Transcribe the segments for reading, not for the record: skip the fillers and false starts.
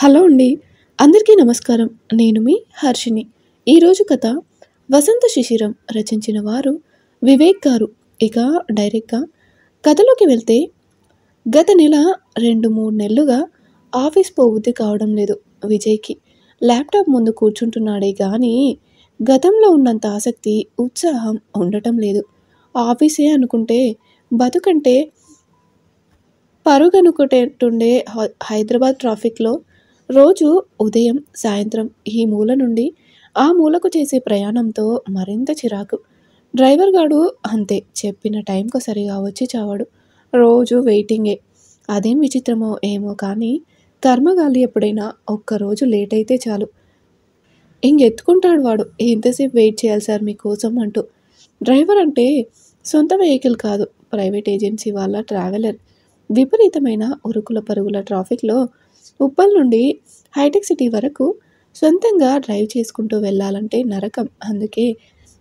Hello అండి. అందరికీ నమస్కారం. నేను మీ హర్షిని. ఈరోజు కథ 'వసంత శిశిరం' రచించిన వారు వివేక్ గారు. ఇక డైరెక్ట్‌గా కథలోకి వెళ్తే, గత నెల 2, 3 నెలలుగా ఆఫీస్ పోబుద్ధి కావడం లేదు విజయ్‌కి. ల్యాప్‌టాప్ ముందు కూర్చుంటున్నాడే గానీ, గతంలో ఉన్నంత ఆసక్తి, ఉత్సాహం ఉండటం లేదు. ఆఫీసే అనుకుంటే బతుకంటే పరుగనుకునేట్టుండే హైదరాబాద్ ట్రాఫిక్‌లో రోజు ఉదయం, సాయంత్రం ఈ మూల నుండి ఆ మూలకు చేసే ప్రయాణంతో మరింత చిరాకు. డ్రైవర్ గాడు అంతే, చెప్పిన టైంకు సరిగా వచ్చి చావడు. రోజు వెయిటింగే. అదేం విచిత్రమో ఏమో కానీ కర్మగాలి ఎప్పుడైనా ఒక్కరోజు లేట్ అయితే చాలు ఇంగెత్తుకుంటాడు వాడు. ఎంతసేపు వెయిట్ చేయాలి సార్ మీకోసం అంటూ. డ్రైవర్ అంటే సొంత వెహికల్ కాదు, ప్రైవేట్ ఏజెన్సీ వాళ్ళ ట్రావెలర్. విపరీతమైన ఉరుకుల పరుగుల ట్రాఫిక్‌లో ఉప్పల్ నుండి హైటెక్ సిటీ వరకు సొంతంగా డ్రైవ్ చేసుకుంటూ వెళ్ళాలంటే నరకం. అందుకే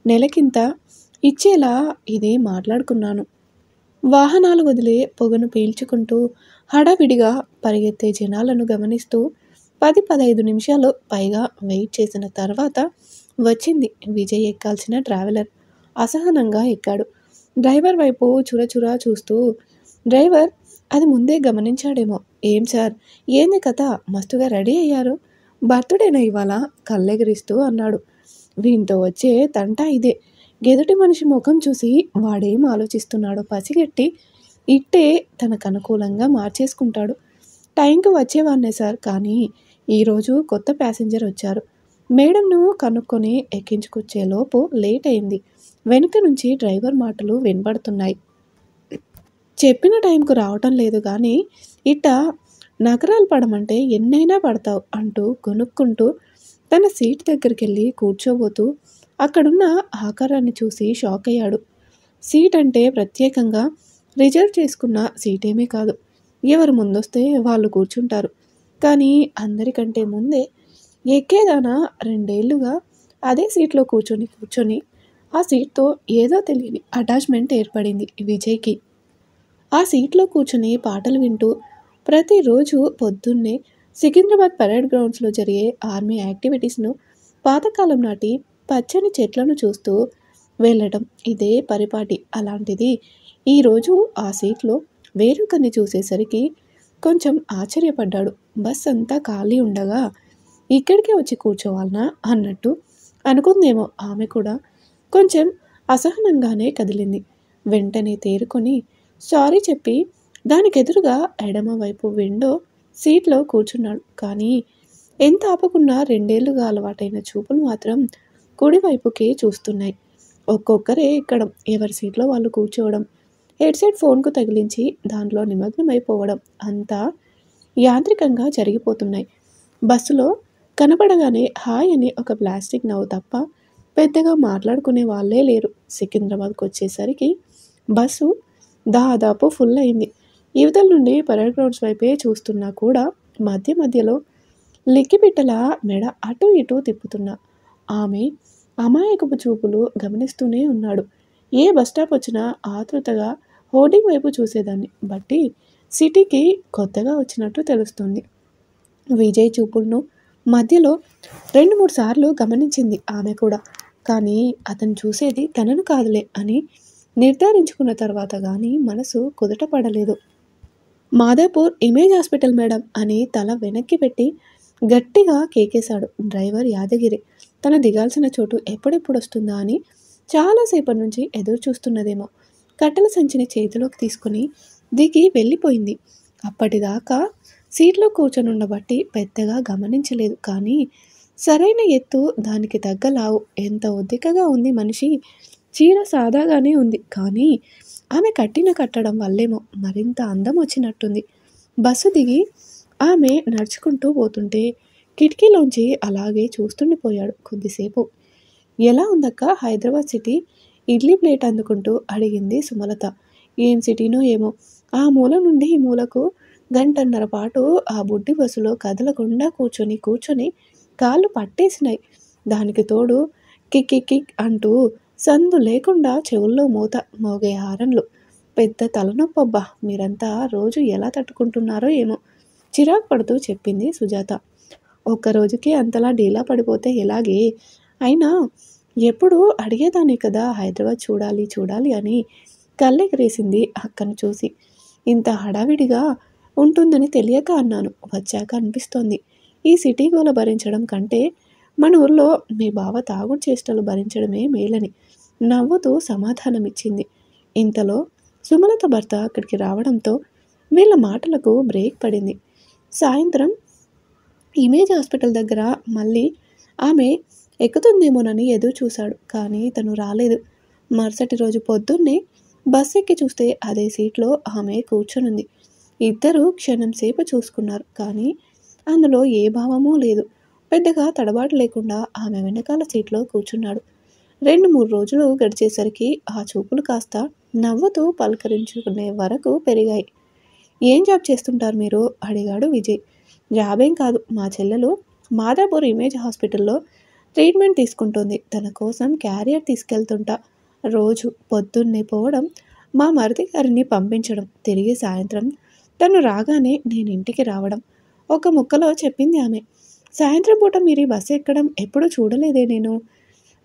నెలకింత ఇచ్చేలా ఇదే మాట్లాడుకున్నాను. వాహనాలు వదిలే పొగను పీల్చుకుంటూ హడావిడిగా పరిగెత్తే జనాలను గమనిస్తూ 10, 15 నిమిషాలు పైగా వెయిట్ చేసిన తర్వాత వచ్చింది విజయ్ ఎక్కాల్సిన ట్రావెలర్. అసహనంగా ఎక్కాడు. డ్రైవర్ వైపు చురచురా చూస్తూ, డ్రైవర్ అది ముందే గమనించాడేమో. ఏం సార్, ఏంది కథ, మస్తుగా రెడీ అయ్యారు, బర్త్‌డేనా ఇవాళ కళ్ళెగిరిస్తూ అన్నాడు. వీనితో వచ్చే తంటా ఇదే. ఎదుటి మనిషి ముఖం చూసి వాడేం ఆలోచిస్తున్నాడో పసిగట్టి ఇట్టే తనకనుకూలంగా మార్చేసుకుంటాడు. టైంకి వచ్చేవాడినే సార్, కానీ ఈరోజు కొత్త ప్యాసింజర్ వచ్చారు. మేడంను కనుక్కొని ఎక్కించుకొచ్చేలోపు లేట్ అయింది. వెనుక నుంచి డ్రైవర్ మాటలు వినబడుతున్నాయి. చెప్పిన టైంకు రావటం లేదు గానీ ఇట్ట నకరాలు పడమంటే ఎన్నైనా పడతావు అంటూ గొనుక్కుంటూ తన సీట్ దగ్గరికెళ్ళి కూర్చోబోతూ అక్కడున్న ఆకారాన్ని చూసి షాక్ అయ్యాడు. సీట్ అంటే ప్రత్యేకంగా రిజర్వ్ చేసుకున్న సీటేమీ కాదు. ఎవరు ముందొస్తే వాళ్ళు కూర్చుంటారు. కానీ అందరికంటే ముందే ఎక్కేదానా 2 ఏళ్లుగా అదే సీట్లో కూర్చొని కూర్చొని ఆ సీట్‌తో ఏదో తెలియని అటాచ్‌మెంట్ ఏర్పడింది విజయ్‌కి. ఆ సీట్లో కూర్చొని పాటలు వింటూ ప్రతిరోజు పొద్దున్నే సికింద్రాబాద్ పరేడ్ గ్రౌండ్స్‌లో జరిగే ఆర్మీ యాక్టివిటీస్‌ను, పాతకాలం నాటి పచ్చని చెట్లను చూస్తూ వెళ్ళడం ఇదే పరిపాటి. అలాంటిది ఈరోజు ఆ సీట్‌లో వేరొకరిని చూసేసరికి కొంచెం ఆశ్చర్యపడ్డాడు. బస్ అంతా ఖాళీ ఉండగా ఇక్కడికే వచ్చి కూర్చోవాలనా అన్నట్టు అనుకుందేమో ఆమె కూడా. కొంచెం అసహనంగానే కదిలింది. వెంటనే తేరుకొని సారీ చెప్పి దానికెదురుగా ఎడమ వైపు విండో సీట్లో కూర్చున్నాడు. కానీ ఎంత ఆపుకున్నా 2 ఏళ్లుగా అలవాటైన చూపులు మాత్రం కుడివైపుకే చూస్తున్నాయి. ఒక్కొక్కరే ఎక్కడం, ఎవరి సీట్లో వాళ్ళు కూర్చోవడం, హెడ్సెట్ ఫోన్కు తగిలించి దాంట్లో నిమగ్నమైపోవడం అంతా యాంత్రికంగా జరిగిపోతున్నాయి. బస్సులో కనపడగానే హాయ్ అని ఒక ప్లాస్టిక్ నవ్వు తప్ప పెద్దగా మాట్లాడుకునే వాళ్ళే లేరు. సికింద్రాబాద్‌కు వచ్చేసరికి బస్సు దాదాపు ఫుల్ అయింది. ఇవతల నుండి పరేడ్ గ్రౌండ్స్ వైపే చూస్తున్నా కూడా మధ్య మధ్యలో లిక్కిపిట్టలా మెడ అటూ ఇటూ తిప్పుతున్న ఆమె అమాయకపు చూపులు గమనిస్తూనే ఉన్నాడు. ఏ బస్టాప్ వచ్చినా ఆతృతగా హోర్డింగ్ వైపు చూసేదాన్ని బట్టి సిటీకి కొత్తగా వచ్చినట్టు తెలుస్తుంది. విజయ్ చూపులను మధ్యలో 2, 3 సార్లు గమనించింది ఆమె కూడా. కానీ అతను చూసేది తనను కాదులే అని నిర్ధారించుకున్న తర్వాత గానీ మనసు కుదుట పడలేదు. మాదాపూర్ ఇమేజ్ హాస్పిటల్ మేడం అని తల వెనక్కి పెట్టి గట్టిగా కేకేశాడు. డ్రైవర్ యాదగిరి. తను దిగాల్సిన చోటు ఎప్పుడెప్పుడొస్తుందా అని చాలాసేపటి నుంచి ఎదురు చూస్తున్నదేమో. కట్టెల సంచిని చేతిలోకి తీసుకుని దిగి వెళ్ళిపోయింది. అప్పటిదాకా సీట్లో కూర్చొనుండబట్టి పెద్దగా గమనించలేదు. కానీ సరైన ఎత్తు, దానికి తగ్గ లావు, ఎంత ఒద్దికగా ఉంది మనిషి. చీర సాదాగానే ఉంది కానీ ఆమె కట్టిన కట్టడం వల్లేమో మరింత అందం వచ్చినట్టుంది. బస్సు దిగి ఆమె నడుచుకుంటూ పోతుంటే కిటికీలోంచి అలాగే చూస్తుండిపోయాడు కొద్దిసేపు. ఎలా ఉందక్కా హైదరాబాద్ సిటీ, ఇడ్లీ ప్లేట్ అందుకుంటూ అడిగింది సుమలత. ఏం సిటీనో ఏమో, ఆ మూల నుండి ఈ మూలకు గంటన్నర పాటు ఆ బుడ్డి బస్సులో కదలకుండా కూర్చొని కూర్చొని కాళ్ళు పట్టేసినాయి. దానికి తోడు కిక్ కిక్ కిక్ అంటూ సందు లేకుండా చెవుల్లో మోగే హారన్లు. పెద్ద తలనొప్పబ్బా, మీరంతా రోజు ఎలా తట్టుకుంటున్నారో ఏమో చిరాకు పడుతూ చెప్పింది సుజాత. ఒక్క రోజుకే అంతలా డీలా పడిపోతే ఎలాగే? అయినా ఎప్పుడూ అడిగేదాన్ని కదా హైదరాబాద్ చూడాలి, చూడాలి అని. కళ్ళెగరేసింది అక్కను చూసి. ఇంత హడావిడిగా ఉంటుందని తెలియక అన్నాను. వచ్చాక అనిపిస్తోంది. ఈ సిటీ గోల భరించడం కంటే మన ఊర్లో మీ బావ తాగుడు చేష్టలు భరించడమే మేలని నవ్వుతూ సమాధానమిచ్చింది. ఇంతలో సుమలత భర్త అక్కడికి రావడంతో వీళ్ళ మాటలకు బ్రేక్ పడింది. సాయంత్రం ఇమేజ్ హాస్పిటల్ దగ్గర మళ్ళీ ఆమె ఎక్కుతుందేమోనని ఎదురు చూశాడు. కానీ తను రాలేదు. మరుసటి రోజు పొద్దున్నే బస్ ఎక్కి చూస్తే అదే సీట్లో ఆమె కూర్చొనుంది. ఇద్దరూ క్షణం సేపు చూసుకున్నారు. కానీ అందులో ఏ భావమూ లేదు. పెద్దగా తడబాటు లేకుండా ఆమె వెనకాల సీట్లో కూర్చున్నాడు. 2-3 రోజులు గడిచేసరికి ఆ చూపులు కాస్త నవ్వుతూ పలకరించుకునే వరకు పెరిగాయి. ఏం జాబ్ చేస్తుంటారు మీరు? అడిగాడు విజయ్. జాబేం కాదు. మా చెల్లెలు మాదాపూర్ ఇమేజ్ హాస్పిటల్లో ట్రీట్మెంట్ తీసుకుంటుంది. తన కోసం క్యారియర్ తీసుకెళ్తుంటా. రోజు పొద్దున్నే పోవడం, మా మరిది గారిని పంపించడం, తిరిగి సాయంత్రం తను రాగానే నేను ఇంటికి రావడం. ఒక ముక్కలో చెప్పింది ఆమె. సాయంత్రం పూట మీరు ఈ బస్సు ఎక్కడం ఎప్పుడూ చూడలేదే నేను.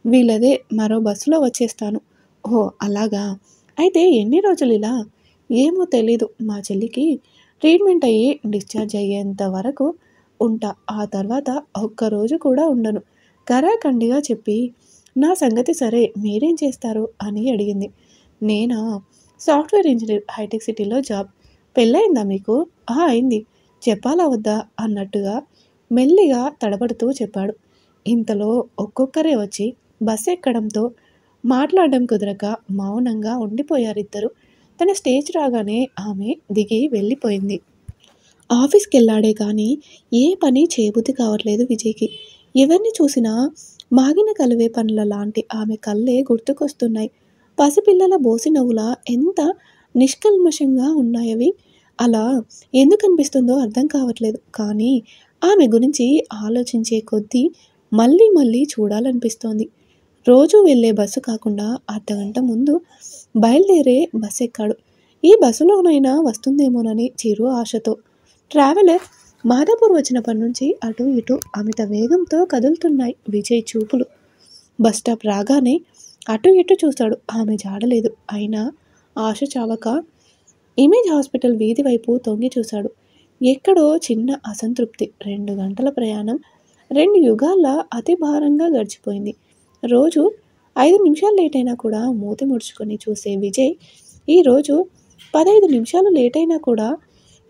వీళ్ళదే మరో బస్సులో వచ్చేస్తాను. ఓహో అలాగా. అయితే ఎన్ని రోజులు ఇలా? ఏమో తెలీదు. మా చెల్లికి ట్రీట్మెంట్ అయ్యి డిశ్చార్జ్ అయ్యేంత వరకు ఉంటా. ఆ తర్వాత ఒక్కరోజు కూడా ఉండను. కరాఖండిగా చెప్పి నా సంగతి సరే మీరేం చేస్తారు అని అడిగింది. నేనా? సాఫ్ట్వేర్ ఇంజనీర్, హైటెక్ సిటీలో జాబ్. పెళ్ళయిందా మీకు? అయింది. చెప్పాలా వద్దా అన్నట్టుగా మెల్లిగా తడబడుతూ చెప్పాడు. ఇంతలో ఒక్కొక్కరే వచ్చి బస్సు ఎక్కడంతో మాట్లాడడం కుదరక మౌనంగా ఉండిపోయారిద్దరు. తన స్టేజ్ రాగానే ఆమె దిగి వెళ్ళిపోయింది. ఆఫీస్‌కెళ్ళాడే కానీ ఏ పని చేయబుద్ధి కావట్లేదు విజయ్‌కి. ఎవరిని చూసినా మాగిన కలువే పండ్ల లాంటి ఆమె కళ్ళే గుర్తుకొస్తున్నాయి. పసిపిల్లల బోసి నవ్వులా ఎంత నిష్కల్మషంగా ఉన్నాయవి. అలా ఎందుకనిపిస్తుందో అర్థం కావట్లేదు. కానీ ఆమె గురించి ఆలోచించే కొద్దీ మళ్ళీ మళ్ళీ చూడాలనిపిస్తోంది. రోజూ వెళ్ళే బస్సు కాకుండా అర్ధగంట ముందు బయలుదేరే బస్సు ఎక్కాడు. ఈ బస్సులోనైనా వస్తుందేమోనని చిరు ఆశతో. ట్రావెలర్ మాదాపూర్ వచ్చినప్పటి నుంచి అటు ఇటు అమిత వేగంతో కదులుతున్నాయి విజయ్ చూపులు. బస్టాప్ రాగానే అటు ఇటు చూశాడు. ఆమె జాడలేదు. అయినా ఆశ చావక ఇమేజ్ హాస్పిటల్ వీధి వైపు తొంగి చూశాడు. ఎక్కడో చిన్న అసంతృప్తి. 2 గంటల ప్రయాణం 2 యుగాల అతి భారంగా గడిచిపోయింది. రోజు 5 నిమిషాలు లేట్ అయినా కూడా మూతి ముడుచుకొని చూసే విజయ్ ఈరోజు 15 నిమిషాలు లేట్ అయినా కూడా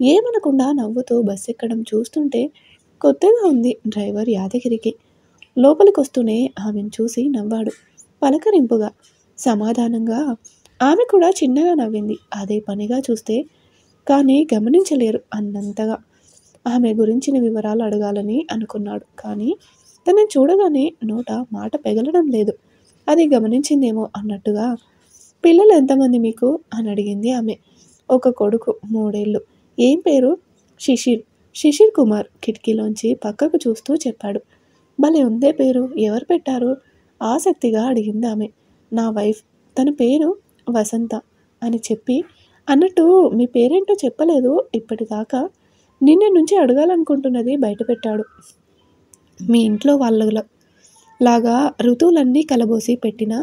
ఏమనకుండా నవ్వుతూ బస్ ఎక్కడం చూస్తుంటే కొత్తగా ఉంది డ్రైవర్ యాదగిరికి. లోపలికొస్తూనే ఆమెను చూసి నవ్వాడు పలకరింపుగా. సమాధానంగా ఆమె కూడా చిన్నగా నవ్వింది. అదే పనిగా చూస్తే కానీ గమనించలేరు అన్నంతగా. ఆమె గురించిన వివరాలు అడగాలని అనుకున్నాడు. కానీ తనని చూడగానే నోట మాట పెగలడం లేదు. అది గమనించిందేమో అన్నట్టుగా. పిల్లలు ఎంతమంది మీకు అని అడిగింది ఆమె. ఒక కొడుకు 3 ఏళ్ళు. ఏం పేరు? శిశిర్. శిశిర్ కుమార్ కిటికీలోంచి పక్కకు చూస్తూ చెప్పాడు. భలే ఉందే పేరు. ఎవరు పెట్టారు? ఆసక్తిగా అడిగింది ఆమె. నా వైఫ్. తన పేరు వసంత అని చెప్పి అన్నట్టు మీ పేరేంటో చెప్పలేదు ఇప్పటిదాకా. నిన్న నుంచి అడగాలనుకుంటున్నది బయటపెట్టాడు. మీ ఇంట్లో వాళ్ళ లాగా ఋతువులన్నీ కలబోసి పెట్టిన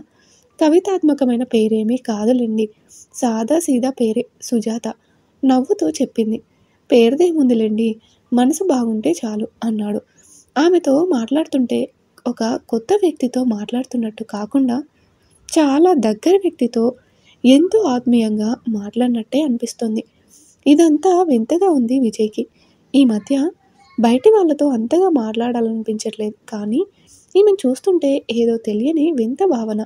కవితాత్మకమైన పేరేమీ కాదులేండి. సాదా సీదా పేరే. సుజాత నవ్వుతూ చెప్పింది. పేరుదేముందిలేండి, మనసు బాగుంటే చాలు అన్నాడు. ఆమెతో మాట్లాడుతుంటే ఒక కొత్త వ్యక్తితో మాట్లాడుతున్నట్టు కాకుండా చాలా దగ్గర వ్యక్తితో ఎంతో ఆత్మీయంగా మాట్లాడినట్టే అనిపిస్తుంది. ఇదంతా వింతగా ఉంది విజయ్కి. ఈ మధ్య బయటి వాళ్ళతో అంతగా మాట్లాడాలనిపించట్లేదు. కానీ ఈమెను చూస్తుంటే ఏదో తెలియని వింత భావన.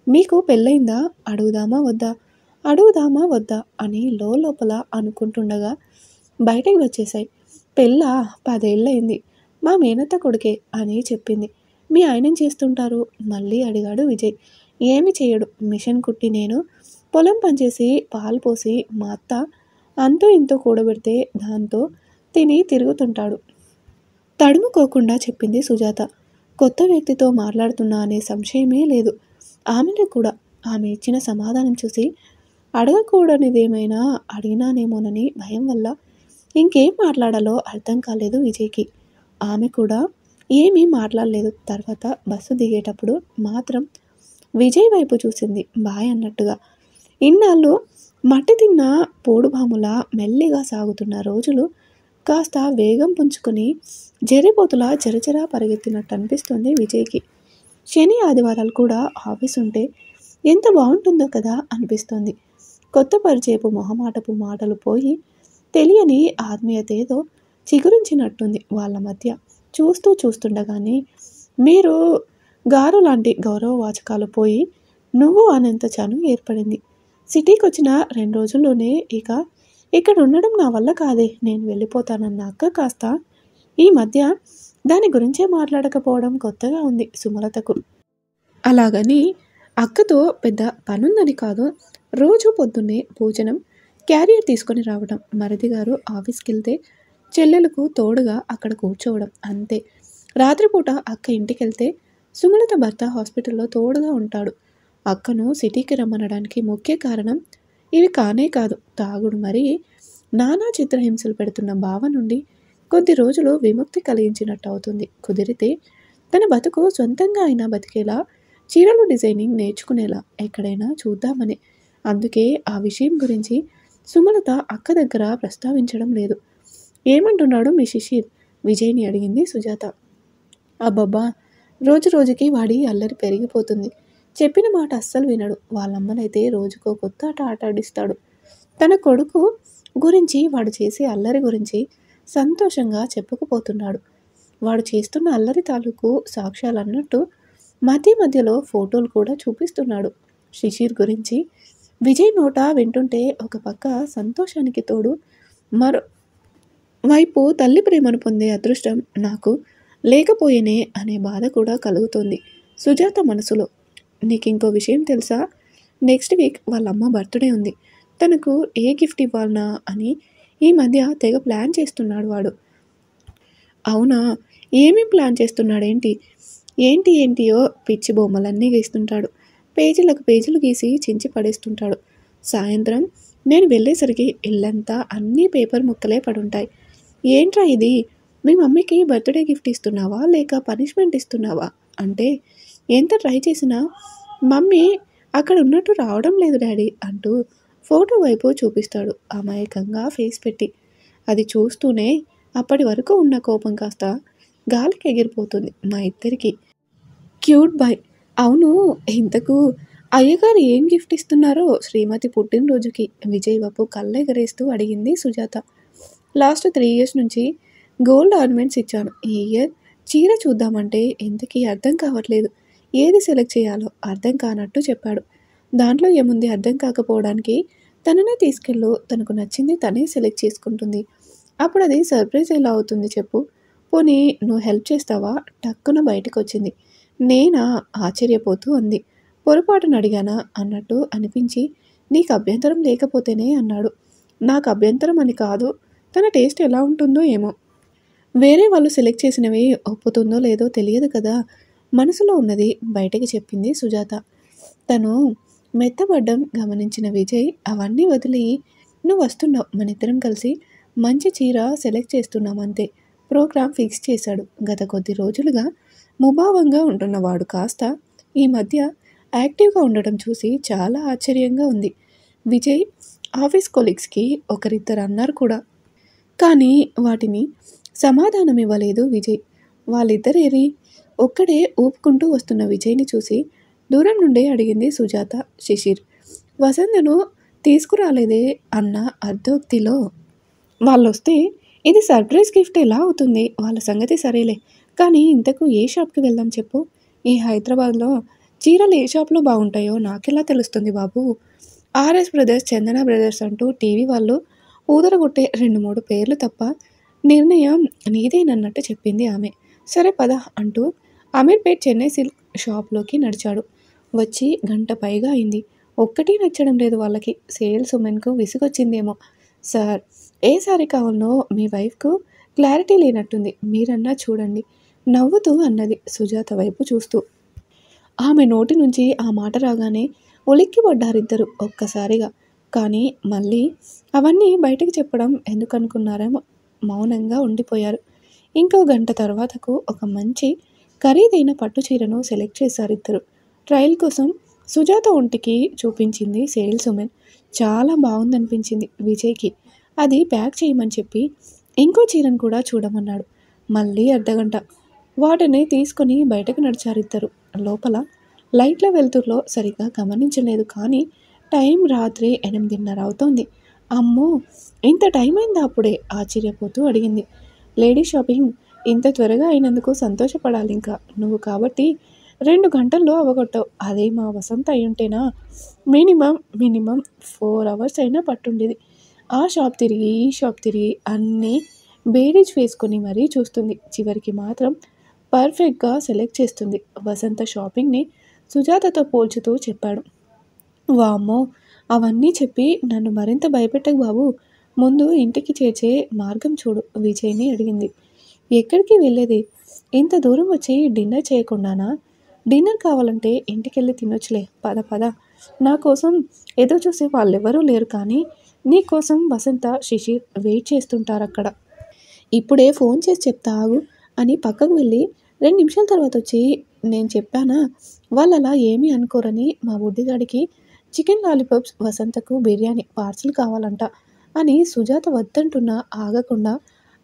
మీకు పెళ్ళయిందా? అడుగుదామా వద్దా? అడుగుదామా వద్దా అని లోపల అనుకుంటుండగా బయటకు వచ్చేసాయి. పెళ్ళా? 10 ఏళ్ళయింది. మా మేనత్త కొడుకే అని చెప్పింది. మీ ఆయనేం చేస్తుంటారు? మళ్ళీ అడిగాడు విజయ్. ఏమి చేయడు. మిషన్ కుట్టి నేను పొలం పనిచేసి పాలు పోసి మా అత్త అంతో ఇంతో కూడబెడితే దాంతో తిని తిరుగుతుంటాడు. తడుముకోకుండా చెప్పింది సుజాత. కొత్త వ్యక్తితో మాట్లాడుతున్నా అనే సంశయమే లేదు ఆమెలో కూడా. ఆమె ఇచ్చిన సమాధానం చూసి అడగకూడనిదేమైనా అడిగినానేమోనని భయం వల్ల ఇంకేం మాట్లాడాలో అర్థం కాలేదు విజయ్కి. ఆమె కూడా ఏమీ మాట్లాడలేదు. తర్వాత బస్సు దిగేటప్పుడు మాత్రం విజయ్ వైపు చూసింది బాయ్ అన్నట్టుగా. ఇన్నాళ్ళు మట్టి తిన్న పోడుభాములా మెల్లిగా సాగుతున్న రోజులు కాస్త వేగం పుంజుకొని జర్రిపోతులా చరచరా పరిగెత్తినట్టు అనిపిస్తుంది విజయ్కి. శని ఆదివారాలు కూడా ఆఫీస్ ఉంటే ఎంత బాగుంటుందో కదా అనిపిస్తుంది. కొత్త పరిచయపు మొహమాటపు మాటలు పోయి తెలియని ఆత్మీయత ఏదో చిగురించినట్టుంది వాళ్ళ మధ్య. చూస్తూ చూస్తుండగానే మీరు గారు లాంటి గౌరవ వాచకాలు పోయి నువ్వు అనేంత చనువు ఏర్పడింది. సిటీకి వచ్చిన 2 రోజుల్లోనే ఇక ఇక్కడ ఉండడం నా వల్ల కాదే, నేను వెళ్ళిపోతానన్న అక్క కాస్త ఈ మధ్య దాని గురించే మాట్లాడకపోవడం కొత్తగా ఉంది సుమలతకు. అలాగని అక్కతో పెద్ద పనుందని కాదు. రోజు పొద్దున్నే భోజనం క్యారియర్ తీసుకొని రావడం, మరిది గారు ఆఫీస్కి వెళ్తే చెల్లెలకు తోడుగా అక్కడ కూర్చోవడం అంతే. రాత్రిపూట అక్క ఇంటికి వెళ్తే సుమలత భర్త హాస్పిటల్లో తోడుగా ఉంటాడు. అక్కను సిటీకి రమ్మనడానికి ముఖ్య కారణం ఇవి కానే కాదు. తాగుడు మరీ నానా చిత్రహింసలు పెడుతున్న బావ నుండి కొద్ది రోజులు విముక్తి కలిగించినట్టు అవుతుంది. కుదిరితే తన బతుకు సొంతంగా అయినా బతికేలా చీరలు డిజైనింగ్ నేర్చుకునేలా ఎక్కడైనా చూద్దామని. అందుకే ఆ విషయం గురించి సుమలత అక్క దగ్గర ప్రస్తావించడం లేదు. ఏమంటున్నాడు మీ శిశిర్? విజయ్ని అడిగింది సుజాత. అబ్బబ్బా, రోజు రోజుకి వాడి అల్లరి పెరిగిపోతుంది. చెప్పిన మాట అస్సలు వినడు. వాళ్ళమ్మనైతే రోజుకో కొత్త ఆట ఆటాడిస్తాడు. తన కొడుకు గురించి, వాడు చేసే అల్లరి గురించి సంతోషంగా చెప్పుకుపోతున్నాడు. వాడు చేస్తున్న అల్లరి తాలూకు సాక్ష్యాలన్నట్టు మధ్య మధ్యలో ఫోటోలు కూడా చూపిస్తున్నాడు. శిశిర్ గురించి విజయ్ నోట వింటుంటే ఒక పక్క సంతోషానికి తోడు మరో వైపు తల్లి ప్రేమను పొందే అదృష్టం నాకు లేకపోయేనే అనే బాధ కూడా కలుగుతుంది సుజాత మనసులో. నీకు ఇంకో విషయం తెలుసా? నెక్స్ట్ వీక్ వాళ్ళ అమ్మ బర్త్డే ఉంది. తనకు ఏ గిఫ్ట్ ఇవ్వాలనా అని ఈ మధ్య తెగ ప్లాన్ చేస్తున్నాడు వాడు. అవునా? ఏమేం ప్లాన్ చేస్తున్నాడేంటి? ఏంటియో పిచ్చి బొమ్మలన్నీ గీస్తుంటాడు. పేజీలకు పేజీలు గీసి చించి పడేస్తుంటాడు. సాయంత్రం నేను వెళ్ళేసరికి ఇల్లంతా అన్నీ పేపర్ ముక్కలే పడుంటాయి. ఏంట్రా ఇది? మీ మమ్మీకి బర్త్డే గిఫ్ట్ ఇస్తున్నావా లేక పనిష్మెంట్ ఇస్తున్నావా అంటే ఎంత ట్రై చేసినా మమ్మీ అక్కడ ఉన్నట్టు రావడం లేదు డాడీ అంటూ ఫోటో వైపు చూపిస్తాడు అమాయకంగా ఫేస్ పెట్టి. అది చూస్తూనే అప్పటి వరకు ఉన్న కోపం కాస్త గాలికి ఎగిరిపోతుంది మా ఇద్దరికి. Cute boy. అవును, ఇంతకు అయ్యగారు ఏం గిఫ్ట్ ఇస్తున్నారో శ్రీమతి పుట్టినరోజుకి? విజయ్ వైపు కళ్ళెగరేస్తూ అడిగింది సుజాత. లాస్ట్ 3 years నుంచి గోల్డ్ ఆర్నమెంట్స్ ఇచ్చాను. ఈ ఇయర్ చీర చూద్దామంటే ఇంతకీ అర్థం కావట్లేదు. ఏది సెలెక్ట్ చేయాలో అర్థం కానట్టు చెప్పాడు. దాంట్లో ఏముంది అర్థం కాకపోవడానికి? తననే తీసుకెళ్ళు, తనకు నచ్చింది తనే సెలెక్ట్ చేసుకుంటుంది. అప్పుడు అది సర్ప్రైజ్ ఎలా అవుతుంది చెప్పు? పోనీ నువ్వు హెల్ప్ చేస్తావా? టక్కున బయటకు వచ్చింది. నేనా? ఆశ్చర్యపోతూ అంది. పొరపాటును అడిగానా అన్నట్టు అనిపించి నీకు అభ్యంతరం లేకపోతేనే అన్నాడు. నాకు అభ్యంతరం అని కాదు, తన టేస్ట్ ఎలా ఉంటుందో ఏమో. వేరే వాళ్ళు సెలెక్ట్ చేసినవి ఒప్పుతుందో లేదో తెలియదు కదా. మనసులో ఉన్నది బయటకి చెప్పింది సుజాత. తను మెత్తబడ్డం గమనించిన విజయ్ అవన్నీ వదిలి నువ్వు వస్తున్నావు, మనిద్దరం కలిసి మంచి చీర సెలెక్ట్ చేస్తున్నాం అంతే. ప్రోగ్రామ్ ఫిక్స్ చేశాడు. గత కొద్ది రోజులుగా ముభావంగా ఉంటున్నవాడు కాస్త ఈ మధ్య యాక్టివ్గా ఉండటం చూసి చాలా ఆశ్చర్యంగా ఉంది. విజయ్ ఆఫీస్ కొలీగ్స్కి ఒకరిద్దరు అన్నారు కూడా, కానీ వాటిని సమాధానం ఇవ్వలేదు విజయ్. వాళ్ళిద్దరేరి ఒక్కడే ఊపుకుంటూ వస్తున్న విజయ్ని చూసి దూరం నుండే అడిగింది సుజాత. శిశిర్ వసంతను తీసుకురాలేదే అన్న అర్ధోక్తిలో. వాళ్ళొస్తే ఇది సర్ప్రైజ్ గిఫ్ట్ ఎలా అవుతుంది? వాళ్ళ సంగతి సరేలే, కానీ ఇంతకు ఏ షాప్కి వెళ్దాం చెప్పు? ఈ హైదరాబాద్లో చీరలు ఏ షాప్లో బాగుంటాయో నాకెలా తెలుస్తుంది బాబు? ఆర్ఎస్ బ్రదర్స్, చందన బ్రదర్స్ అంటూ టీవీ వాళ్ళు ఊదరగొట్టే 2-3 పేర్లు తప్ప నిర్ణయం నీదేనన్నట్టు చెప్పింది ఆమె. సరే పద అంటూ అమీర్పేట్ చెన్నై సిల్క్ షాప్లోకి నడిచాడు. వచ్చి గంట పైగా అయింది. ఒక్కటి నచ్చడం లేదు వాళ్ళకి. సేల్స్ ఉమెన్కు విసుగొచ్చిందేమో. సార్, ఏ సారీ కావాలనో మీ వైఫ్కు క్లారిటీ లేనట్టుంది, మీరన్నా చూడండి నవ్వుతూ అన్నది సుజాత వైపు చూస్తూ. ఆమె నోటి నుంచి ఆ మాట రాగానే ఉలిక్కిపడ్డారిద్దరు ఒక్కసారిగా. కానీ మళ్ళీ అవన్నీ బయటకు చెప్పడం ఎందుకనుకున్నారేమో మౌనంగా ఉండిపోయారు. ఇంకో గంట తర్వాతకు ఒక మంచి ఖరీదైన పట్టు చీరను సెలెక్ట్ చేశారు ఇద్దరు. ట్రయల్ కోసం సుజాత ఒంటికి చూపించింది సేల్స్ ఉమెన్. చాలా బాగుందనిపించింది విజయ్కి. అది ప్యాక్ చేయమని చెప్పి ఇంకో చీరను కూడా చూడమన్నాడు. మళ్ళీ అర్ధగంట. వాటిని తీసుకొని బయటకు నడిచారిద్దరు. లోపల లైట్ల వెలుతురులో సరిగ్గా గమనించలేదు కానీ టైం రాత్రి 8:30 అవుతోంది. అమ్మో, ఇంత టైం అయిందా అప్పుడే? ఆశ్చర్యపోతూ అడిగింది. లేడీ షాపింగ్ ఇంత త్వరగా అయినందుకు సంతోషపడాలి. ఇంకా నువ్వు కాబట్టి 2 గంటల్లో అవగొట్టావు. అదే మా వసంత అయ్యుంటేనా మినిమం 4 అవర్స్ అయినా పట్టుండేది. ఆ షాప్ తిరిగి ఈ షాప్ తిరిగి అన్నీ బేరీజ్ వేసుకొని మరీ చూస్తుంది. చివరికి మాత్రం పర్ఫెక్ట్గా సెలెక్ట్ చేస్తుంది. వసంత షాపింగ్ని సుజాతతో పోల్చుతూ చెప్పాడు. వామ్మో, అవన్నీ చెప్పి నన్ను మరింత భయపెట్టకు బాబు. ముందు ఇంటికి చేర్చే మార్గం చూడు విజయ్ని అడిగింది. ఎక్కడికి వెళ్ళేది? ఇంత దూరం వచ్చి డిన్నర్ చేయకుండానా? డిన్నర్ కావాలంటే ఇంటికెళ్ళి తినొచ్చులే. పద పద. నా కోసం ఎదురు చూసే వాళ్ళెవరూ లేరు కానీ నీ కోసం వసంత, శిశిర్ వెయిట్ చేస్తుంటారు అక్కడ. ఇప్పుడే ఫోన్ చేసి చెప్తా ఆగు అని పక్కకు వెళ్ళి 2 నిమిషాల తర్వాత వచ్చి నేను చెప్పానా వాళ్ళు అలా ఏమీ అనుకోరని మా బుడ్డిగాడికి చికెన్ లాలీపాప్స్, వసంతకు బిర్యానీ పార్సిల్ కావాలంట అని సుజాత వద్దంటున్నా ఆగకుండా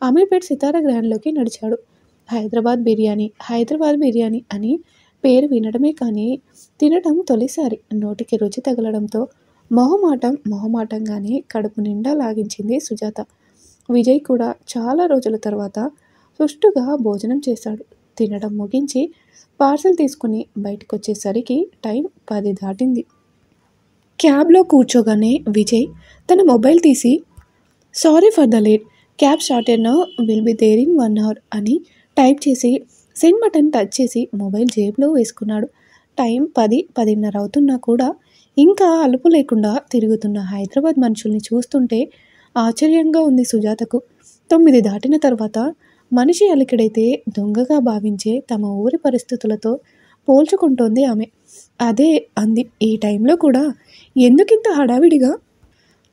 అమీర్పేట్ సితారా గ్రాండ్లోకి నడిచాడు. హైదరాబాద్ బిర్యానీ అని పేరు వినడమే కానీ తినడం తొలిసారి. నోటికి రుచి తగలడంతో మొహమాటంగానే కడుపు నిండా లాగించింది సుజాత. విజయ్ కూడా చాలా రోజుల తర్వాత సుష్టుగా భోజనం చేశాడు. తినడం ముగించి పార్సల్ తీసుకుని బయటకు వచ్చేసరికి టైం 10 దాటింది. క్యాబ్లో కూర్చోగానే విజయ్ తన మొబైల్ తీసి sorry for the late, cab started now, will be there in 1 hour అని టైప్ చేసి సెండ్ బటన్ టచ్ చేసి మొబైల్ జేబులో వేసుకున్నాడు. టైం 10-10:30 అవుతున్నా కూడా ఇంకా అలుపు లేకుండా తిరుగుతున్న హైదరాబాద్ మనుషుల్ని చూస్తుంటే ఆశ్చర్యంగా ఉంది సుజాతకు. 9 దాటిన తర్వాత మనిషి అలికిడైతే దొంగగా భావించే తమ ఊరి పరిస్థితులతో పోల్చుకుంటోంది ఆమె. అదే అంది, ఈ టైంలో కూడా ఎందుకింత హడావిడిగా